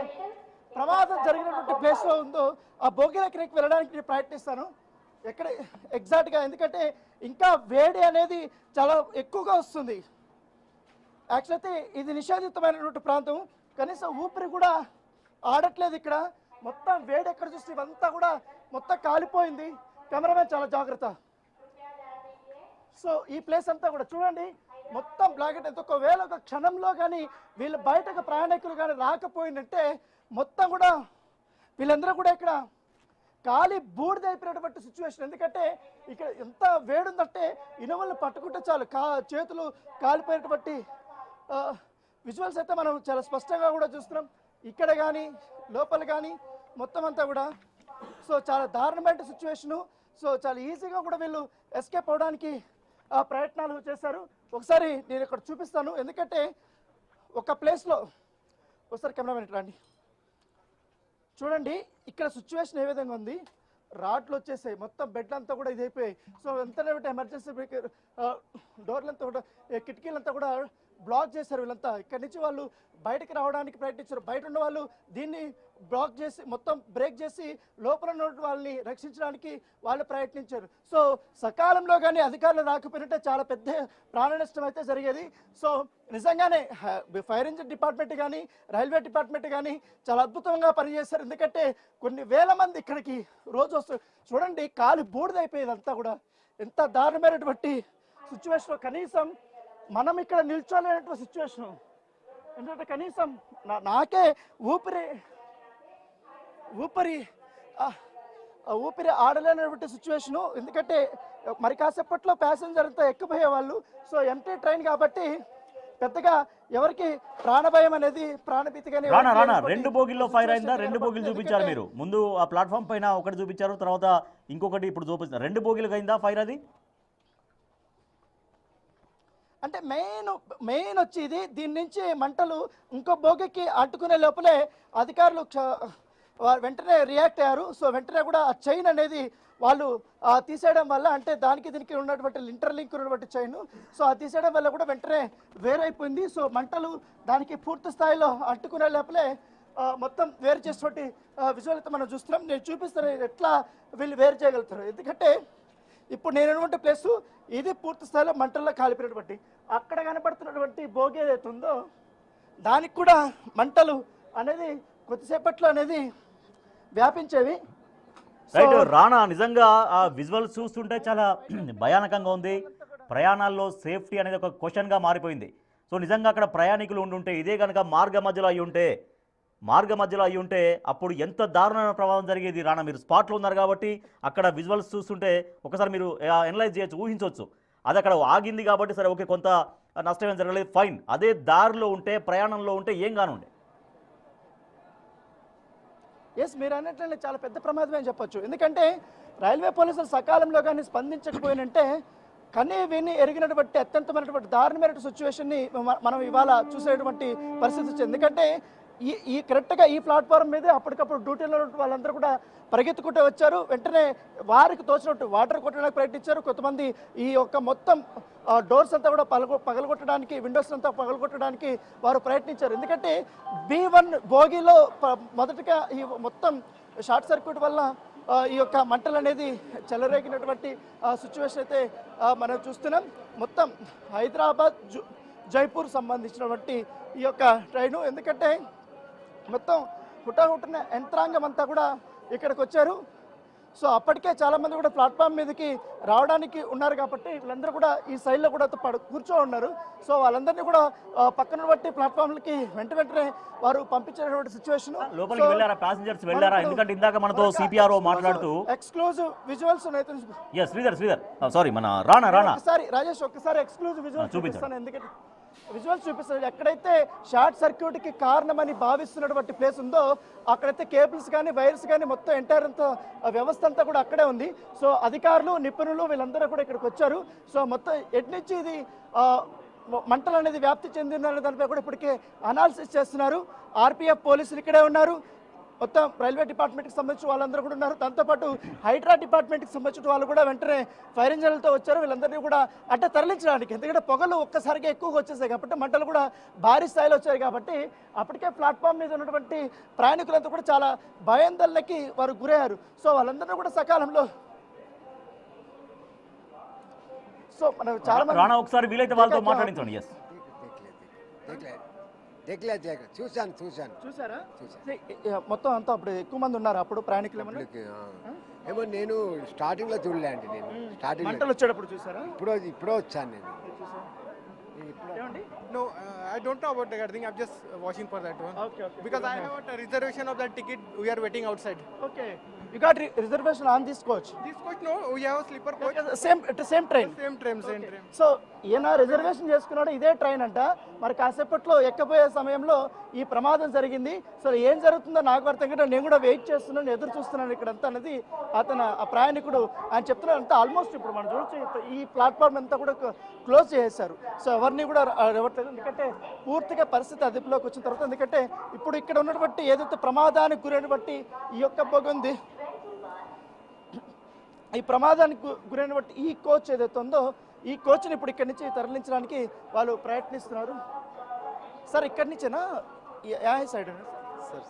ప్రమాదం జరిగినటువంటి ప్లేస్లో ఉందో ఆ బోగిలకి వెళ్ళడానికి ప్రయత్నిస్తాను ఎక్కడ ఎగ్జాక్ట్గా. ఎందుకంటే ఇంకా వేడి అనేది చాలా ఎక్కువగా వస్తుంది. యాక్చువల్ అయితే ఇది నిషేధితమైనటువంటి ప్రాంతం. కనీసం ఊపిరి కూడా ఆడట్లేదు ఇక్కడ. మొత్తం వేడి ఎక్కడ చూస్తే ఇవంతా కూడా మొత్తం కాలిపోయింది. కెమెరామెన్ చాలా జాగ్రత్త. సో ఈ ప్లేస్ అంతా కూడా చూడండి మొత్తం బ్లాకెట్ అయితే ఒకవేళ ఒక క్షణంలో కానీ వీళ్ళు బయటకు ప్రయాణికులు కానీ రాకపోయిందంటే మొత్తం కూడా వీళ్ళందరూ కూడా ఇక్కడ కాలి బూడిదైపోయినటువంటి సిచ్యువేషన్. ఎందుకంటే ఇక్కడ ఎంత వేడుందంటే ఇనుములను పట్టుకుంటే చాలు చేతులు కాలిపోయినటువంటి విజువల్స్ అయితే మనం చాలా స్పష్టంగా కూడా చూస్తున్నాం. ఇక్కడ కానీ లోపల కానీ మొత్తం అంతా కూడా సో చాలా దారుణమైన సిచ్యువేషను. సో చాలా ఈజీగా కూడా వీళ్ళు ఎస్కేప్ అవడానికి ప్రయత్నాలు చేశారు. ఒకసారి నేను ఇక్కడ చూపిస్తాను. ఎందుకంటే ఒక ప్లేస్లో ఒకసారి కెమెరామెన్ రండి, చూడండి ఇక్కడ సిచ్యువేషన్ ఏ విధంగా ఉంది. రాడ్లు వచ్చేసాయి, మొత్తం బెడ్ అంతా కూడా ఇదైపోయాయి. సో వెంటనే ఎమర్జెన్సీ బ్రేకర్ డోర్లంతా కూడా కిటికీలంతా కూడా బ్లాక్ చేశారు. వీళ్ళంతా ఇక్కడి నుంచి వాళ్ళు బయటకు రావడానికి ప్రయత్నించారు. బయట ఉన్న వాళ్ళు దీన్ని బ్లాక్ చేసి మొత్తం బ్రేక్ చేసి లోపల ఉన్న వాళ్ళని రక్షించడానికి వాళ్ళు ప్రయత్నించారు. సో సకాలంలో కానీ అధికారులు రాకపోయినట్టే చాలా పెద్ద ప్రాణ నష్టం అయితే జరిగేది. సో నిజంగానే ఫైర్ ఇంజిన్ డిపార్ట్మెంట్ కానీ రైల్వే డిపార్ట్మెంట్ కానీ చాలా అద్భుతంగా పనిచేశారు. ఎందుకంటే కొన్ని వేల మంది ఇక్కడికి రోజు వస్తారు. చూడండి కాలి బూడిదైపోయేది అంతా కూడా. ఎంత దారుణమైనటువంటి సిచ్యువేషన్. కనీసం మనం ఇక్కడ నిల్చోలేనటువంటి సిచ్యువేషను. ఎందుకంటే కనీసం నాకే ఊపిరి ఆడలేనటువంటి సిచ్యువేషను. ఎందుకంటే మరి కాసేపట్లో ప్యాసింజర్ అంతా ఎక్కిపోయేవాళ్ళు. సో ఎంటీ ట్రైన్ కాబట్టి పెద్దగా ఎవరికి ప్రాణభయం అనేది ప్రాణభీతిగానే. రానా 2 బోగిల్లో ఫైర్ అయిందా? 2 బోగిలు చూపించారు మీరు. ముందు ఆ ప్లాట్ఫామ్ పైన ఒకటి చూపించారు, తర్వాత ఇంకొకటి ఇప్పుడు చూపిస్తారు. 2 బోగిలకు అయిందా ఫైర్? అది అంటే మెయిన్ వచ్చి దీని నుంచి మంటలు ఇంకో బోగికి అంటుకునే లోపలే అధికారులు వెంటనే రియాక్ట్ అయ్యారు. సో వెంటనే కూడా ఆ చైన్ అనేది వాళ్ళు తీసేయడం వల్ల, అంటే దానికి దీనికి ఉన్నటువంటి ఇంటర్లింక్ ఉన్నటువంటి చైన్, సో అది తీసేయడం వల్ల కూడా వెంటనే వేరైపోయింది. సో మంటలు దానికి పూర్తి స్థాయిలో అంటుకునే లోపలే మొత్తం వేరు చేసినటువంటి విజువల్ అయితే మనం చూస్తున్నాం. నేను చూపిస్తాను ఎట్లా వీళ్ళు వేరు చేయగలుగుతారు. ఎందుకంటే ఇప్పుడు నేను ఉన్నటువంటి ప్లేసు ఇది పూర్తి స్థాయిలో మంటల్లో కాలిపోయినటువంటి, అక్కడ కనపడుతున్నటువంటి భోగి ఏదైతే ఉందో దానికి కూడా మంటలు అనేది కొద్దిసేపట్లో అనేది వ్యాపించేవి. రైట్ రానా, నిజంగా ఆ విజువల్స్ చూస్తుంటే చాలా భయానకంగా ఉంది. ప్రయాణాల్లో సేఫ్టీ అనేది ఒక క్వశ్చన్గా మారిపోయింది. సో నిజంగా అక్కడ ప్రయాణికులు ఉండుంటే, ఇదే కనుక మార్గ మధ్యలో అయి ఉంటే అప్పుడు ఎంత దారుణమైన ప్రమాదం జరిగేది. రానా, మీరు స్పాట్లో ఉన్నారు కాబట్టి అక్కడ విజువల్స్ చూస్తుంటే ఒకసారి మీరు ఎనలైజ్ చేయొచ్చు, ఊహించవచ్చు. అది అక్కడ ఆగింది కాబట్టి సరే ఓకే, కొంత నష్టం ఏం జరగలేదు, ఫైన్. అదే దారిలో ఉంటే, ప్రయాణంలో ఉంటే ఏం కానుండే? ఎస్, మీరు అన్నట్లనే చాలా పెద్ద ప్రమాదమే అని చెప్పొచ్చు. ఎందుకంటే రైల్వే పోలీసులు సకాలంలో కానీ స్పందించకపోయినంటే కనీ విని ఎరిగినటువంటి అత్యంతమైనటువంటి దారుణమైన సిచ్యువేషన్ని మనం ఇవాళ చూసేటువంటి పరిస్థితి వచ్చింది. ఎందుకంటే ఈ కరెక్ట్గా ఈ ప్లాట్ఫామ్ మీదే అప్పటికప్పుడు డ్యూటీలో వాళ్ళందరూ కూడా పరిగెత్తుకుంటూ వచ్చారు. వెంటనే వారికి తోచినట్టు వాటర్ కొట్టడానికి ప్రయత్నించారు. కొంతమంది ఈ యొక్క మొత్తం డోర్స్ అంతా కూడా పగలగొట్టడానికి, విండోస్ అంతా పగలగొట్టడానికి వారు ప్రయత్నించారు. ఎందుకంటే B1 బోగిలో మొదటగా ఈ మొత్తం షార్ట్ సర్క్యూట్ వల్ల ఈ యొక్క మంటలు అనేది చెలరేగినటువంటి సిచ్యువేషన్ అయితే మనం చూస్తున్నాం. మొత్తం హైదరాబాద్ జైపూర్ సంబంధించినటువంటి ఈ యొక్క ట్రైను. ఎందుకంటే మొత్తం హుటాహుటిన యంత్రాంగం అంతా కూడా ఇక్కడికి వచ్చారు. సో అప్పటికే చాలామంది కూడా ప్లాట్ఫామ్ మీదకి రావడానికి ఉన్నారు కాబట్టి వీళ్ళందరూ కూడా ఈ సైడ్లో కూడా కూర్చో ఉన్నారు. సో వాళ్ళందరినీ కూడా పక్కన బట్టి ప్లాట్ఫామ్లకి వెంటనే వారు పంపించేటువంటి సిచ్యువేషన్. లోపలికి వెళ్ళారా? ప్యాసింజర్స్ వెళ్ళారా? ఎందుకంటే ఇందాక మనతో సిపిఆర్ఓ మాట్లాడుతూ ఎక్స్క్లూజివ్ విజువల్స్ శ్రీధర్ సారీ మన రానా ఒకసారి రాజేష్ ఒక్కసారి ఎక్స్క్లూజివ్ విజువల్స్ చూపిస్తాను. ఎందుకంటే విజువల్స్ చూపిస్తారు. ఎక్కడైతే షార్ట్ సర్క్యూట్కి కారణమని భావిస్తున్నటువంటి ప్లేస్ ఉందో అక్కడైతే కేబుల్స్ కానీ వైర్స్ కానీ మొత్తం ఎంటైర్ అంతా వ్యవస్థ అంతా కూడా అక్కడే ఉంది. సో అధికారులు, నిపుణులు వీళ్ళందరూ కూడా ఇక్కడికి వచ్చారు. సో మొత్తం ఎట్నుంచి ఇది మంటలు అనేది వ్యాప్తి చెందిందనే దానిపై కూడా ఇప్పటికే అనాలిసిస్ చేస్తున్నారు. ఆర్పిఎఫ్ పోలీసులు ఇక్కడే ఉన్నారు. మొత్తం రైల్వే డిపార్ట్మెంట్కి సంబంధించిన వాళ్ళందరూ కూడా ఉన్నారు. దాంతోపాటు హైడ్రా డిపార్ట్మెంట్కి సంబంధించిన వాళ్ళు కూడా వెంటనే ఫైర్ ఇంజన్లతో వచ్చారు. వీళ్ళందరినీ కూడా అంటే తరలించడానికి, ఎందుకంటే పొగలు ఒక్కసారిగా ఎక్కువగా వచ్చేసాయి కాబట్టి, మంటలు కూడా భారీ స్థాయిలో వచ్చాయి కాబట్టి అప్పటికే ప్లాట్ఫామ్ మీద ఉన్నటువంటి ప్రయాణికులంతా కూడా చాలా భయాందోళనకి వారు గురయ్యారు. సో వాళ్ళందరినీ కూడా సకాలంలో మనం చాలా రానా ఒకసారి వీలైతే వాళ్ళతో మాట్లాడించండి. చూసారా? మొత్తం అంతా అప్పుడు ఎక్కువ మంది ఉన్నారు అప్పుడు ప్రయాణికులు ఏమో నేను స్టార్టింగ్ లో చూడలే అండి. నేను స్టార్టింగ్ మంటలు వచ్చేటప్పుడు చూసారా? ఇప్పుడే వచ్చాను నేను. ఏమండి No, I don't know about that thing. I'm just watching for that one. Okay. Because I have a reservation of that ticket. We are waiting outside. Okay. You got reservation on this coach? This coach, no, we have a sleeper coach. Same train. Same train. So ఈయన రిజర్వేషన్ చేసుకున్నాడు ఇదే ట్రైన్ అంట. మరి కాసేపట్లో ఎక్కబోయే సమయంలో ఈ ప్రమాదం జరిగింది. సో ఏం జరుగుతుందో నాకు అర్థం కాదు. నేను కూడా వెయిట్ చేస్తున్నాను, ఎదురు చూస్తున్నాను ఇక్కడంతా అనేది ఆ ప్రయాణికుడు ఆయన చెప్తున్నాడు. అంతా ఆల్మోస్ట్ ఇప్పుడు మనం చూడొచ్చు ఈ ప్లాట్ఫామ్ అంతా కూడా క్లోజ్ చేసేసారు. సో ఎవరిని కూడా ఇవ్వట్లేదు, ఎందుకంటే పూర్తిగా పరిస్థితి అదుపులోకి వచ్చిన తర్వాత. ఎందుకంటే ఇప్పుడు ఇక్కడ ఉన్నటువంటి ఏదైతే ప్రమాదానికి గురైన బట్టి ఈ యొక్క బొగుంది, ఈ ప్రమాదానికి గురైన బట్టి ఈ కోచ్ ఏదైతే ఉందో ఈ కోచ్ని ఇప్పుడు ఇక్కడి నుంచి తరలించడానికి వాళ్ళు ప్రయత్నిస్తున్నారు. సార్ ఇక్కడి నుంచేనా యా సైడ్ सर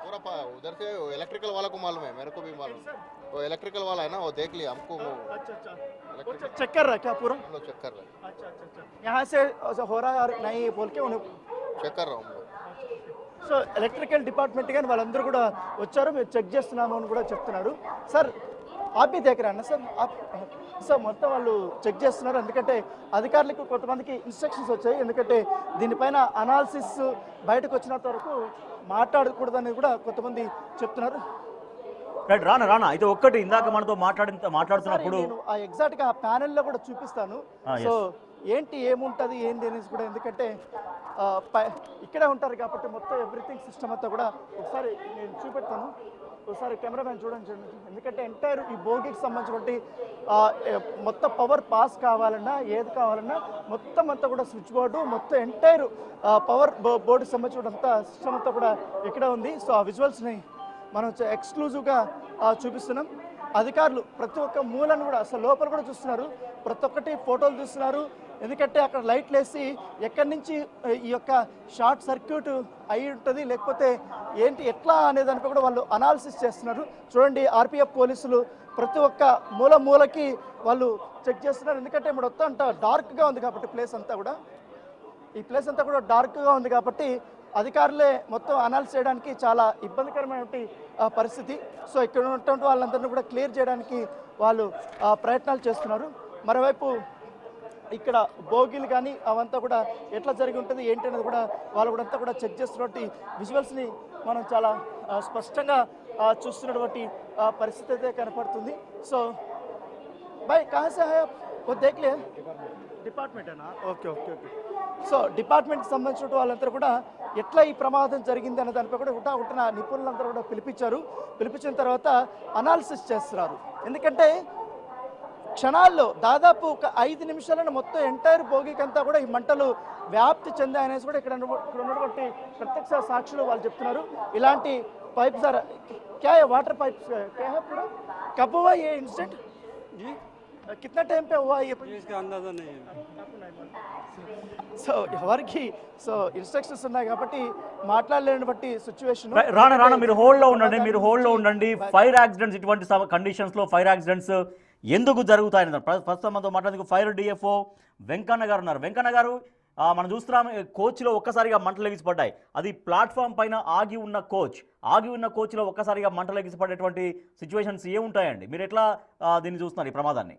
पूरा उधर से इलेक्ट्रिकल वाला को मालूम है, मेरे को भी मालूम है. वो इलेक्ट्रिकल वाला है ना, वो देख लिया हमको. वो చెక్ कर रहा क्या पूरा? हम लोग चेक कर रहे हैं. अच्छा यहाँ से हो रहा है और नहीं बोल के उन्हें चेक कर रहा हूँ हम लोग. సో ఎలక్ట్రికల్ డిపార్ట్మెంట్ కానీ వాళ్ళందరూ కూడా వచ్చారు, మేము చెక్ చేస్తున్నాము అని కూడా చెప్తున్నారు. సార్ ఆపి దగ్గర అన్న సార్ సో మొత్తం వాళ్ళు చెక్ చేస్తున్నారు. ఎందుకంటే అధికారులకు కొంతమందికి ఇన్స్ట్రక్షన్స్ వచ్చాయి, ఎందుకంటే దీనిపైన అనాలిసిస్ బయటకు వచ్చినంత వరకు మాట్లాడకూడదని కూడా కొంతమంది చెప్తున్నారు. రైట్, రానా అయితే ఒక్కటి ఇందాక మనతో మాట్లాడుతున్నప్పుడు నేను ఆ ఎగ్జాక్ట్గా ఆ ప్యానెల్లో కూడా చూపిస్తాను. సో ఏంటి ఏముంటుంది ఏంటి అనేసి కూడా, ఎందుకంటే ఇక్కడే ఉంటారు కాబట్టి మొత్తం ఎవ్రీథింగ్ సిస్టమ్ అంతా కూడా ఒకసారి నేను చూపెడతాను. ఒకసారి కెమెరామ్యాన్ చూడండి. ఎందుకంటే ఎంటైర్ ఈ బోగికి సంబంధించినటువంటి మొత్తం పవర్ పాస్ కావాలన్నా ఏది కావాలన్నా మొత్తం అంతా కూడా స్విచ్ బోర్డు మొత్తం ఎంటైర్ పవర్ బోర్డుకి సంబంధించినంత సిస్టమ్ అంతా కూడా ఇక్కడ ఉంది. సో ఆ విజువల్స్ని మనం ఎక్స్క్లూజివ్గా చూపిస్తున్నాం. అధికారులు ప్రతి ఒక్క మూలను కూడా అసలు లోపల కూడా చూస్తున్నారు, ప్రతి ఒక్కటి ఫోటోలు చూస్తున్నారు. ఎందుకంటే అక్కడ లైట్లు వేసి ఎక్కడి నుంచి ఈ యొక్క షార్ట్ సర్క్యూట్ అయి ఉంటుంది లేకపోతే ఏంటి ఎట్లా అనే దానిపై కూడా వాళ్ళు అనాలిసిస్ చేస్తున్నారు. చూడండి ఆర్పిఎఫ్ పోలీసులు ప్రతి ఒక్క మూలకి వాళ్ళు చెక్ చేస్తున్నారు. ఎందుకంటే ఇప్పుడు మొత్తం అంతా డార్క్గా ఉంది కాబట్టి ప్లేస్ అంతా కూడా ఈ ప్లేస్ అంతా కూడా డార్క్గా ఉంది కాబట్టి అధికారులే మొత్తం అనాలిసిస్ చేయడానికి చాలా ఇబ్బందికరమైనటువంటి పరిస్థితి. సో ఇక్కడ ఉన్నటువంటి వాళ్ళందరినీ కూడా క్లియర్ చేయడానికి వాళ్ళు ప్రయత్నాలు చేస్తున్నారు. మరోవైపు ఇక్కడ బోగీలు కానీ అవంతా కూడా ఎట్లా జరిగి ఉంటుంది ఏంటి అనేది కూడా వాళ్ళు కూడా అంతా కూడా చెక్ చేస్తున్నటువంటి విజువల్స్ని మనం చాలా స్పష్టంగా చూస్తున్నటువంటి పరిస్థితి అయితే కనపడుతుంది. సో भाई कहाँ से है आप? वो देख लिया డిపార్ట్మెంట్ అనా? ఓకే. సో డిపార్ట్మెంట్కి సంబంధించిన వాళ్ళందరూ కూడా ఎట్లా ఈ ప్రమాదం జరిగింది అనే దానిపై కూడా ఉంటున్న నిపుణులందరూ కూడా పిలిపించిన తర్వాత అనాలిసిస్ చేస్తున్నారు. ఎందుకంటే క్షణాల్లో దాదాపు ఒక 5 నిమిషాలను మొత్తం ఎంటైర్ భోగికంతా కూడా ఈ మంటలు వ్యాప్తి చెందాయనేసి కూడా ఇక్కడ ఉన్నటువంటి ప్రత్యక్ష సాక్షులు వాళ్ళు చెప్తున్నారు. ఇలాంటి పైప్స్ क्या है वाटर पाइप्स क्या है पूरा कब हुआ ये इंसिडेंट जी कितना टाइम पे हुआ ये इसका अंदाजा नहीं है. సో ఎవరికి సో ఇన్స్ట్రక్షన్స్ ఉన్నాయి కాబట్టి మాట్లాడలేని బట్టి సిచ్యువేషన్. రానా మీరు హోల్డ్లో ఉండండి. ఫైర్ యాక్సిడెంట్స్ ఇటువంటి కండిషన్స్లో ఫైర్ యాక్సిడెంట్స్ ఎందుకు జరుగుతాయని ప్రస్తుతం మనతో మాట్లాడేందుకు ఫైర్ డిఎఫ్ఓ వెంకన్న గారు ఉన్నారు. వెంకన్న గారు, మనం చూస్తున్నాం కోచ్లో ఒక్కసారిగా మంటలు ఎగిసిపడ్డాయి. అది ప్లాట్ఫామ్ పైన ఆగి ఉన్న కోచ్లో ఒక్కసారిగా మంటలు ఎగిసిపడేటువంటి సిచ్యువేషన్స్ ఏముంటాయండి? మీరు ఎట్లా దీన్ని చూస్తున్నారు ఈ ప్రమాదాన్ని?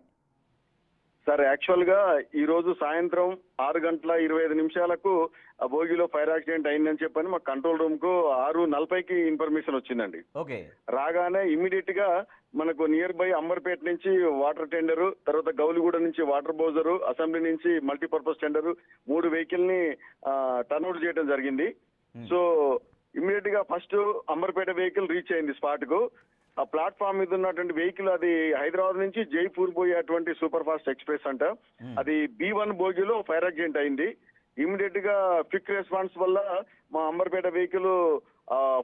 సార్ యాక్చువల్గా ఈరోజు సాయంత్రం 6:25 ఆ భోగిలో ఫైర్ యాక్సిడెంట్ అయిందని చెప్పని మా కంట్రోల్ రూమ్కు 6:40కి ఇన్ఫర్మేషన్ వచ్చిందండి. ఓకే. రాగానే ఇమ్మీడియట్ గా మనకు నియర్ బై అంబర్పేట నుంచి వాటర్ టెండరు, తర్వాత గౌలిగూడ నుంచి వాటర్ బోజరు, అసెంబ్లీ నుంచి మల్టీపర్పస్ టెండరు 3 వెహికల్ ని టర్న్అవుట్ చేయడం జరిగింది. సో ఇమ్మీడియట్ గా ఫస్ట్ అంబర్పేట వెహికల్ రీచ్ అయింది స్పాట్ కు. ఆ ప్లాట్ఫామ్ మీద ఉన్నటువంటి వెహికల్ అది హైదరాబాద్ నుంచి జైపూర్ పోయేటువంటి సూపర్ ఫాస్ట్ ఎక్స్ప్రెస్ అంట. అది B1 బోగిలో ఫైర్ యాక్సిడెంట్ అయింది. ఇమ్మీడియట్ గా క్విక్ రెస్పాన్స్ వల్ల మా అంబర్పేట వెహికల్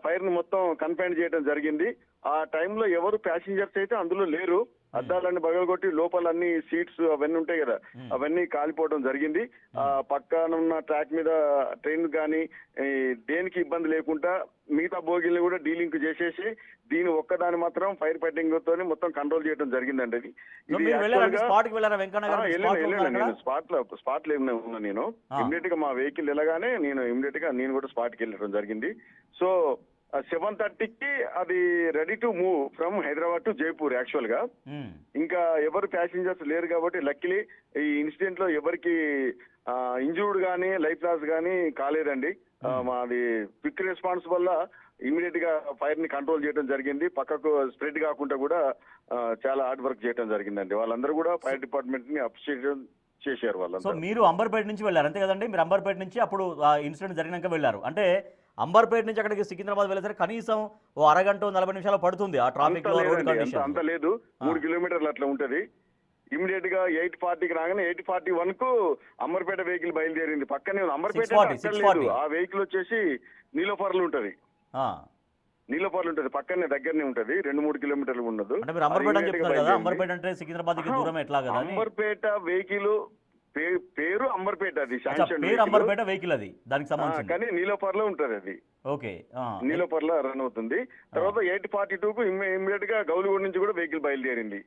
ఫైర్ ని మొత్తం కన్ఫైన్ చేయడం జరిగింది. ఆ టైంలో ఎవరు ప్యాసింజర్స్ అయితే అందులో లేరు. అద్దాలన్నీ పగలగొట్టి లోపల అన్ని సీట్స్ అవన్నీ ఉంటాయి కదా, అవన్నీ కాలిపోవడం జరిగింది. పక్కన ఉన్న ట్రాక్ మీద ట్రైన్ కానీ దేనికి ఇబ్బంది లేకుండా మిగతా బోగిల్ని కూడా డీలింక్ చేసేసి దీని ఒక్కదాని మాత్రం ఫైర్ ఫైటింగ్ తోని మొత్తం కంట్రోల్ చేయడం జరిగిందండి. అది నేను స్పాట్ లో ఉన్నా. నేను ఇమ్మీడియట్ గా మా వెహికల్ వెళ్ళగానే నేను కూడా స్పాట్ కి వెళ్ళడం జరిగింది. సో 7:30కి అది ready to move from Hyderabad to Jaipur actual గా. మ్మ్. ఇంకా ఎవరు ప్యాసింజర్స్ లేరు కాబట్టి లక్కీలీ ఈ ఇన్సిడెంట్ లో ఎవరికి ఇంజూర్డ్ కానీ లైఫ్ లాస్ కానీ కాలేదండి. మాది క్విక్ రెస్పాన్స్ వల్ల ఇమీడియట్ గా ఫైర్ ని కంట్రోల్ చేయడం జరిగింది. పక్కకు స్ప్రెడ్ కాకుండా కూడా చాలా హార్డ్ వర్క్ చేయడం జరిగిందండి. వాళ్ళందరూ కూడా ఫైర్ డిపార్ట్మెంట్ ని అప్రిషియేట్ చేశారు సో వాళ్ళందరూ. మీరు అంబర్పేట నుంచి వెళ్ళారు అంతే కదండి? మీరు అంబర్పేట నుంచి అప్పుడు ఆ ఇన్సిడెంట్ జరిగినాక వెళ్ళారు అంటే అంబర్పేట నుంచి అక్కడికి సికింద్రాబాద్ వెళ్ళేసరికి కనీసం ఓ అరగంట 40 నిమిషాలు పడుతుంది ఆ ట్రాఫిక్ అంత లో, రోడ్ లేదండి, కండిషన్. అంత లేదు. 3 కిలోమీటర్లు అట్లా ఉంటది. ఇమీడియట్ గా 8:40కి రాగానే 8:41 కు అంబర్పేట వెహికల్ బయలుదేరింది. పక్కనే ఉంది అంబర్పేట 6:40, అక్కడ లేదు. ఆ వెహికల్ వచ్చేసి నీలోఫర్లు ఉంటది. నీలోఫర్లు ఉంటది పక్కనే దగ్గరనే ఉంటది. 2-3 కిలోమీటర్లు ఉండదు. అంటే మీరు అంబర్పేట అని చెప్తున్నారు కదా, అంబర్పేట అంటే సికింద్రాబాద్ కి దూరం ఎట్లా కదా అని. అంబర్పేట వెహికల్ పేరు అంబర్పేట, అది అచ్చా, శాంక్షన్ పేరు అంబర్పేట వెహికల్ అది దానికి సంబంధించి. కానీ నీలోఫర్లో ఉంటది అది. ఓకే. నీలోఫర్లో రన్ అవుతుంది. తర్వాత 8:42 కు ఇమ్మీడియట్ గా గౌలిగూడ నుంచి కూడా వెహికల్ బయలుదేరింది.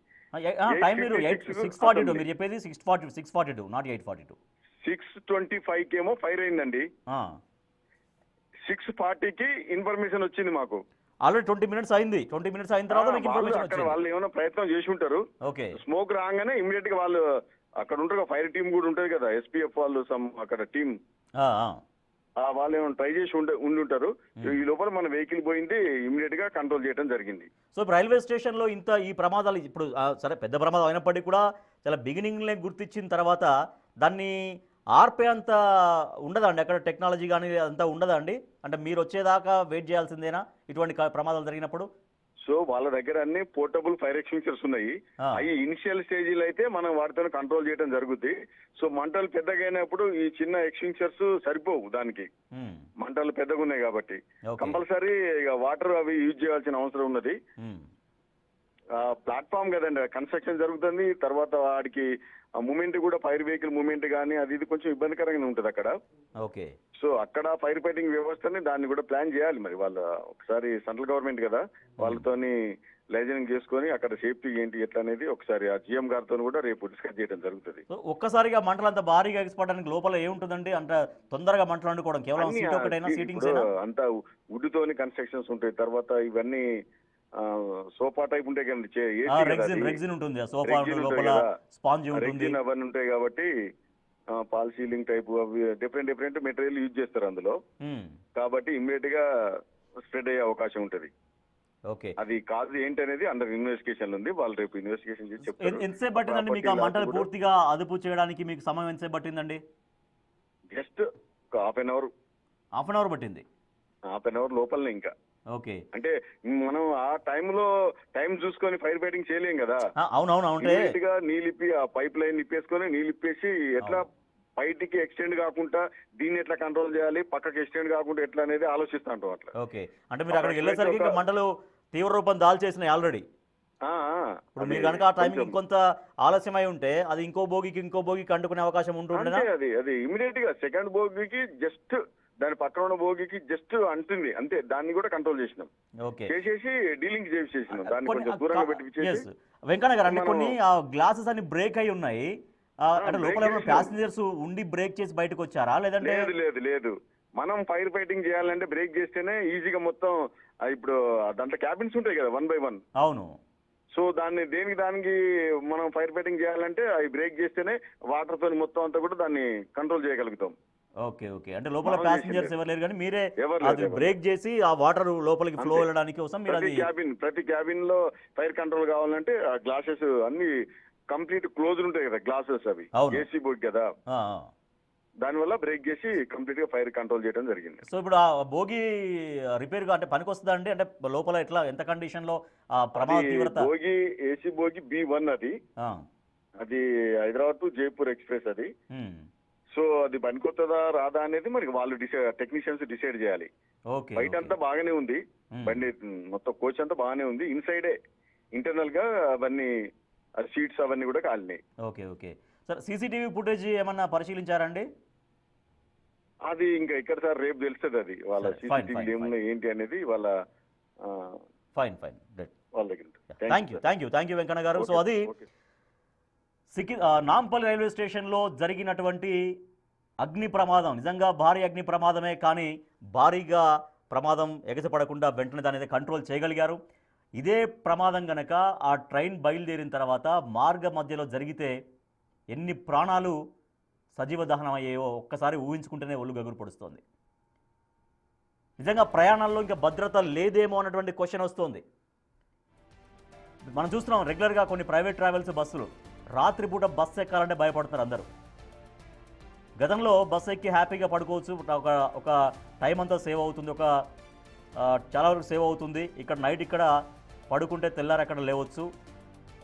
టైం మీరు 6:42 మీరు చెప్పేది 6:42 నాట్ 8:42. 6:25 కేమో ఫైర్ అయిందండి. 6:40కి ఇన్ఫర్మేషన్ వచ్చింది మాకు. ఆల్రెడీ 20 మినిట్స్ అయింది. 20 మినిట్స్ అయిన తర్వాత మీకు ఇన్ఫర్మేషన్ అక్కడ వచ్చింది. వాళ్ళు ఏమైనా ప్రయత్నం చేసి ఉంటారు. ఓకే. స్మోక్ రాగానే ఇమ్మీడియట్ గా వాళ్ళు అక్కడ ఉంటారు, ఫైర్ టీం కూడా ఉంటది కదా, ఎస్పీఎఫ్ వాళ్ళు అక్కడ టీం వాళ్ళు ఏమైనా ట్రై చేసి ఉండి ఉంటారు. ఈ లోపల మన వెహికల్ పోయింది, ఇమ్మీడియట్ గా కంట్రోల్ చేయడం జరిగింది. సో ఇప్పుడు రైల్వే స్టేషన్లో ఈ ప్రమాదాలు ఇప్పుడు సరే పెద్ద ప్రమాదం అయినప్పటికీ కూడా చాలా బిగినింగ్లే గుర్తించిన తర్వాత దాన్ని ఆర్పే అంత ఉండదా అండి? అక్కడ టెక్నాలజీ కానీ అంతా ఉండదా అండి? అంటే మీరు వచ్చేదాకా వెయిట్ చేయాల్సిందేనా ఇటువంటి ప్రమాదాలు జరిగినప్పుడు? సో వాళ్ళ దగ్గర అన్ని పోర్టబుల్ ఫైర్ ఎక్స్టింగ్విషర్స్ ఉన్నాయి. అవి ఇనిషియల్ స్టేజీలో అయితే మనం వాటితో కంట్రోల్ చేయడం జరుగుద్ది. సో మంటలు పెద్దగా అయినప్పుడు ఈ చిన్న ఎక్స్టింగ్విషర్స్ సరిపోవు దానికి. మంటలు పెద్దగా ఉన్నాయి కాబట్టి కంపల్సరీ ఇక వాటర్ అవి యూజ్ చేయాల్సిన అవసరం ఉన్నది. ప్లాట్ఫామ్ కదండి, కన్స్ట్రక్షన్ జరుగుతుంది. తర్వాత వాడికి మూమెంట్ కూడా ఫైర్ వెహికల్ మూమెంట్ కానీ అది ఇది కొంచెం ఇబ్బందికరంగా ఉంటుంది అక్కడ. ఓకే. సో అక్కడ ఫైర్ ఫైటింగ్ వ్యవస్థని దాన్ని కూడా ప్లాన్ చేయాలి. మరి వాళ్ళు ఒకసారి సెంట్రల్ గవర్నమెంట్ కదా, వాళ్ళతోని లైజనింగ్ చేసుకొని అక్కడ సేఫ్టీ ఏంటి ఎట్లా అనేది ఒకసారి ఆ జిఎం గారితో కూడా రేపు డిస్కస్ చేయడం జరుగుతుంది. ఒక్కసారిగా మంటలు అంత భారీగా ఎగిసిపడడానికి లోపల ఏముంటుందండి? అంత తొందరగా మంటలు అంటుకోవడం కేవలం సీట్ ఒకటైనా సీటింగ్స్ అంతా వుడ్ తోని కన్స్ట్రక్షన్స్ ఉంటాయి. తర్వాత ఇవన్నీ సోఫా టైప్ ఉంటాయి కదండి, రెగ్జిన్ ఉంటుంది, సోఫా లోపల స్పాంజ్ ఉంటుంది, అవన్నీ ఉంటాయి కాబట్టి పాల్ సీలింగ్ టైప్ అవి డిఫరెంట్ మెటీరియల్ యూజ్ చేస్తారు అందులో. కాబట్టి ఇమ్మీడియట్ గా స్ప్రెడ్ అయ్యే అవకాశం ఉంటది. ఓకే. అది కాదు ఏంటి అనేది అండర్ ఇన్వెస్టిగేషన్ ఉంది. వాళ్ళు రేపు ఇన్వెస్టిగేషన్ చేసి చెప్తారు. ఎంతసేపు పట్టిందండి మీకు ఆ మంటలు పూర్తిగా అదుపు చేయడానికి? మీకు సమయం ఎంతసేపు పట్టిందండి? జస్ట్ హాఫ్ అన్ అవర్ పట్టింది. హాఫ్ అన్ అవర్ లోపలనే. ఇంకా ఓకే. అంటే మనం ఆ టైంలో టైం చూసుకొని ఫైర్ ఫైటింగ్ చేయలేం కదా. అవునవును. అంటే నీళ్ళిప్పి ఆ పైప్ లైన్ ఇప్పేసుకొని నీళ్ళిప్పేసి ఎట్లా బయటికి ఎక్స్టెండ్ కాకుండా దీన్ని ఎట్లా కంట్రోల్ చేయాలి, పక్కకి ఎక్స్టెండ్ కాకుండా ఎట్లా అనేది ఆలోచిస్తా ఉంటాం అట్లా. ఓకే. అంటే మీరు అక్కడికి వెళ్ళేసరికి మంటలు తీవ్ర రూపం దాల్చేసినాయి ఆల్రెడీ. ఇప్పుడు మీరు కనుక ఆ టైమింగ్ కొంత ఆలస్యమై ఉంటే అది ఇంకో భోగికి అంటుకునే అవకాశం ఉంటుండే. అది ఇమీడియట్ గా సెకండ్ భోగికి జస్ట్ దాని పక్కన ఉన్న భోగికి జస్ట్ అంటుంది అంతే. దాన్ని కూడా కంట్రోల్ చేసినాం, చేసేసి డీలింగ్ చేసేసినాం. దాన్ని కొంచెం దూరంగా పెట్టి వెంకన్న గారు అంటే కొన్ని గ్లాసెస్ అన్ని బ్రేక్ అయి ఉన్నాయి. అంటే లోపల ప్యాసింజర్స్ ఉండి బ్రేక్ చేసి బయటకు వచ్చారా లేదంటే? లేదు. మనం ఫైర్ ఫైటింగ్ చేయాలంటే బ్రేక్ చేస్తేనే ఈజీగా మొత్తం. ఇప్పుడు దాంట్లో క్యాబిన్స్ ఉంటాయి కదా 1 by 1. అవును. సో దానికి మనం ఫైర్ ఫైటింగ్ చేయాలంటే అవి బ్రేక్ చేస్తేనే వాటర్ తో మొత్తం అంతా కూడా దాన్ని కంట్రోల్ చేయగలుగుతాం. ఓకే. అంటే లోపల ప్యాసింజర్స్ ఎవరు లేరు కానీ మీరే అది బ్రేక్ చేసి ఆ వాటర్ లోపలికి ఫ్లో వెళ్ళడానికి కోసం మీరు అది ప్రతి క్యాబిన్ లో ఫైర్ కంట్రోల్ కావాలంటే ఆ గ్లాసెస్ అన్ని కంప్లీట్ క్లోజ్ ఉంటాయి కదా గ్లాసెస్, అవి ఏసీ బోర్డ్ కదా, దానివల్ల బ్రేక్ చేసి కంప్లీట్ గా ఫైర్ కంట్రోల్ చేయడం జరిగింది. సో ఇప్పుడు ఆ భోగి రిపేర్ గా అంటే పనికి వస్తుందా అండి? అంటే లోపల ఎట్లా ఎంత కండిషన్ లో ప్రమాద తీవ్రత? భోగి ఏసీ భోగి B1 అది హైదరాబాద్ టు జైపూర్ ఎక్స్ప్రెస్ అది. సో అది పనికొస్తుందా రాదా అనేది మరి వాళ్ళు టెక్నీషియన్స్ డిసైడ్ చేయాలి. బయట అంతా బాగానే ఉంది, బండి మొత్తం కోచ్ అంతా బాగానే ఉంది. ఇన్సైడే ఇంటర్నల్ గా అవన్నీ సీట్స్ అవన్నీ కూడా కాలినాయి. ఓకే. సార్ సీసీటీవీ ఫుటేజ్ ఏమన్నా పరిశీలించారండి? అది ఇంకా ఎక్కడ సార్ రేపు తెలుస్తుంది. అది వాళ్ళ సీసీటీవీ ఏమున్నాయి ఏంటి అనేది వాళ్ళ వాళ్ళ దగ్గర. థ్యాంక్ యూ వెంకన్న గారు. సో అది నాంపల్లి రైల్వే స్టేషన్లో జరిగినటువంటి అగ్ని ప్రమాదం నిజంగా భారీ అగ్ని ప్రమాదమే, కానీ భారీగా ప్రమాదం ఎగసిపడకుండా వెంటనే దాని అయితే కంట్రోల్ చేయగలిగారు. ఇదే ప్రమాదం గనక ఆ ట్రైన్ బయలుదేరిన తర్వాత మార్గ మధ్యలో జరిగితే ఎన్ని ప్రాణాలు సజీవ దహనం అయ్యాయో ఒక్కసారి ఊహించుకుంటేనే ఒళ్ళు గగురు పొడుస్తోంది. నిజంగా ప్రయాణాల్లో ఇంకా భద్రత లేదేమో అన్నటువంటి క్వశ్చన్ వస్తుంది. మనం చూస్తున్నాం రెగ్యులర్గా కొన్ని ప్రైవేట్ ట్రావెల్స్ బస్సులు రాత్రిపూట బస్సు ఎక్కాలంటే భయపడుతున్నారు అందరూ. గతంలో బస్సు ఎక్కి హ్యాపీగా పడుకోవచ్చు, ఒక టైం అంతా సేవ్ అవుతుంది, చాలా వరకు సేవ్ అవుతుంది. ఇక్కడ నైట్ ఇక్కడ పడుకుంటే తెల్లారి అక్కడ లేవచ్చు,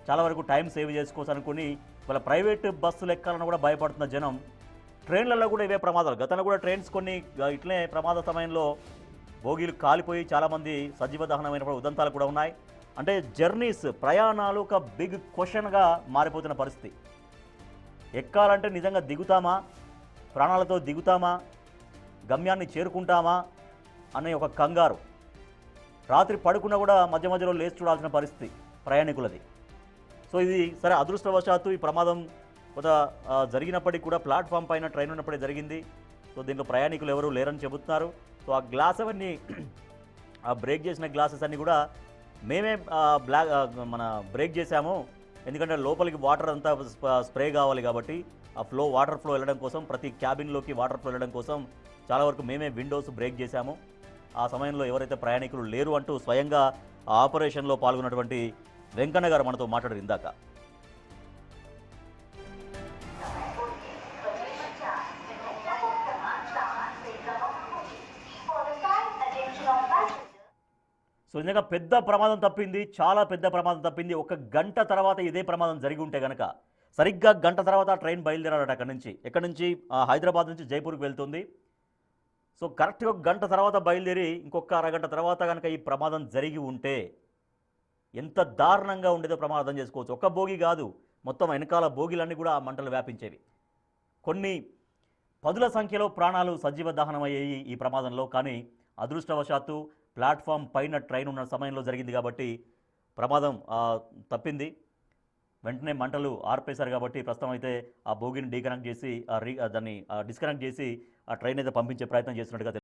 చాలా వరకు టైం సేవ్ చేసుకోవచ్చు అనుకుని వాళ్ళ ప్రైవేట్ బస్సులు ఎక్కాలని కూడా భయపడుతున్న జనం. ట్రైన్లలో కూడా ఇవే ప్రమాదాలు. గతంలో కూడా ట్రైన్స్ కొన్ని ఇట్లనే ప్రమాద సమయంలో బోగీలు కాలిపోయి చాలామంది సజీవ దహనమైన ఉదంతాలు కూడా ఉన్నాయి. అంటే జర్నీస్, ప్రయాణాలు ఒక బిగ్ క్వశ్చన్గా మారిపోతున్న పరిస్థితి. ఎక్కాలంటే నిజంగా దిగుతామా, ప్రాణాలతో దిగుతామా, గమ్యాన్ని చేరుకుంటామా అనే ఒక కంగారు. రాత్రి పడుకున్నా కూడా మధ్య మధ్యలో లేచి చూడాల్సిన పరిస్థితి ప్రయాణికులది. సో ఇది సరే, అదృష్టవశాత్తు ఈ ప్రమాదం కొంత జరిగినప్పటికీ కూడా ప్లాట్ఫామ్ పైన ట్రైన్ ఉన్నప్పుడే జరిగింది. సో దీంట్లో ప్రయాణికులు ఎవరు లేరని చెబుతున్నారు. సో ఆ గ్లాస్ అవన్నీ, ఆ బ్రేక్ చేసిన గ్లాసెస్ అన్నీ కూడా మేమే బ్రేక్ చేశాము. ఎందుకంటే లోపలికి వాటర్ అంతా స్ప్రే కావాలి కాబట్టి ఆ వాటర్ ఫ్లో వెళ్ళడం కోసం, ప్రతి క్యాబిన్లోకి వాటర్ ఫ్లో వెళ్ళడం కోసం చాలా వరకు మేమే విండోస్ బ్రేక్ చేశాము. ఆ సమయంలో ఎవరైతే ప్రయాణికులు లేరు అంటూ స్వయంగా ఆ ఆపరేషన్లో పాల్గొన్నటువంటి వెంకన్న గారు మనతో మాట్లాడారు ఇందాక. సో నిజంగా పెద్ద ప్రమాదం తప్పింది, చాలా పెద్ద ప్రమాదం తప్పింది. ఒక గంట తర్వాత ఇదే ప్రమాదం జరిగి ఉంటే కనుక, సరిగ్గా గంట తర్వాత ట్రైన్ బయలుదేరాడట ఎక్కడి నుంచి హైదరాబాద్ నుంచి జైపూర్కి వెళ్తుంది. సో కరెక్ట్గా ఒక గంట తర్వాత బయలుదేరి ఇంకొక అరగంట తర్వాత కనుక ఈ ప్రమాదం జరిగి ఉంటే ఎంత దారుణంగా ఉండేదో ప్రమాదం చేసుకోవచ్చు. ఒక్క బోగి కాదు, మొత్తం వెనకాల బోగిలన్నీ కూడా ఆ మంటలు వ్యాపించేవి. కొన్ని పదుల సంఖ్యలో ప్రాణాలు సజీవ దహనం అయ్యాయి ఈ ప్రమాదంలో. కానీ అదృష్టవశాత్తు ప్లాట్ఫామ్ పైన ట్రైన్ ఉన్న సమయంలో జరిగింది కాబట్టి ప్రమాదం తప్పింది. వెంటనే మంటలు ఆర్పేశారు కాబట్టి ప్రస్తుతం అయితే ఆ బోగిని డీకనెక్ట్ చేసి దాన్ని డిస్కనెక్ట్ చేసి ఆ ట్రైన్ అయితే పంపించే ప్రయత్నం చేస్తున్నట్టుగా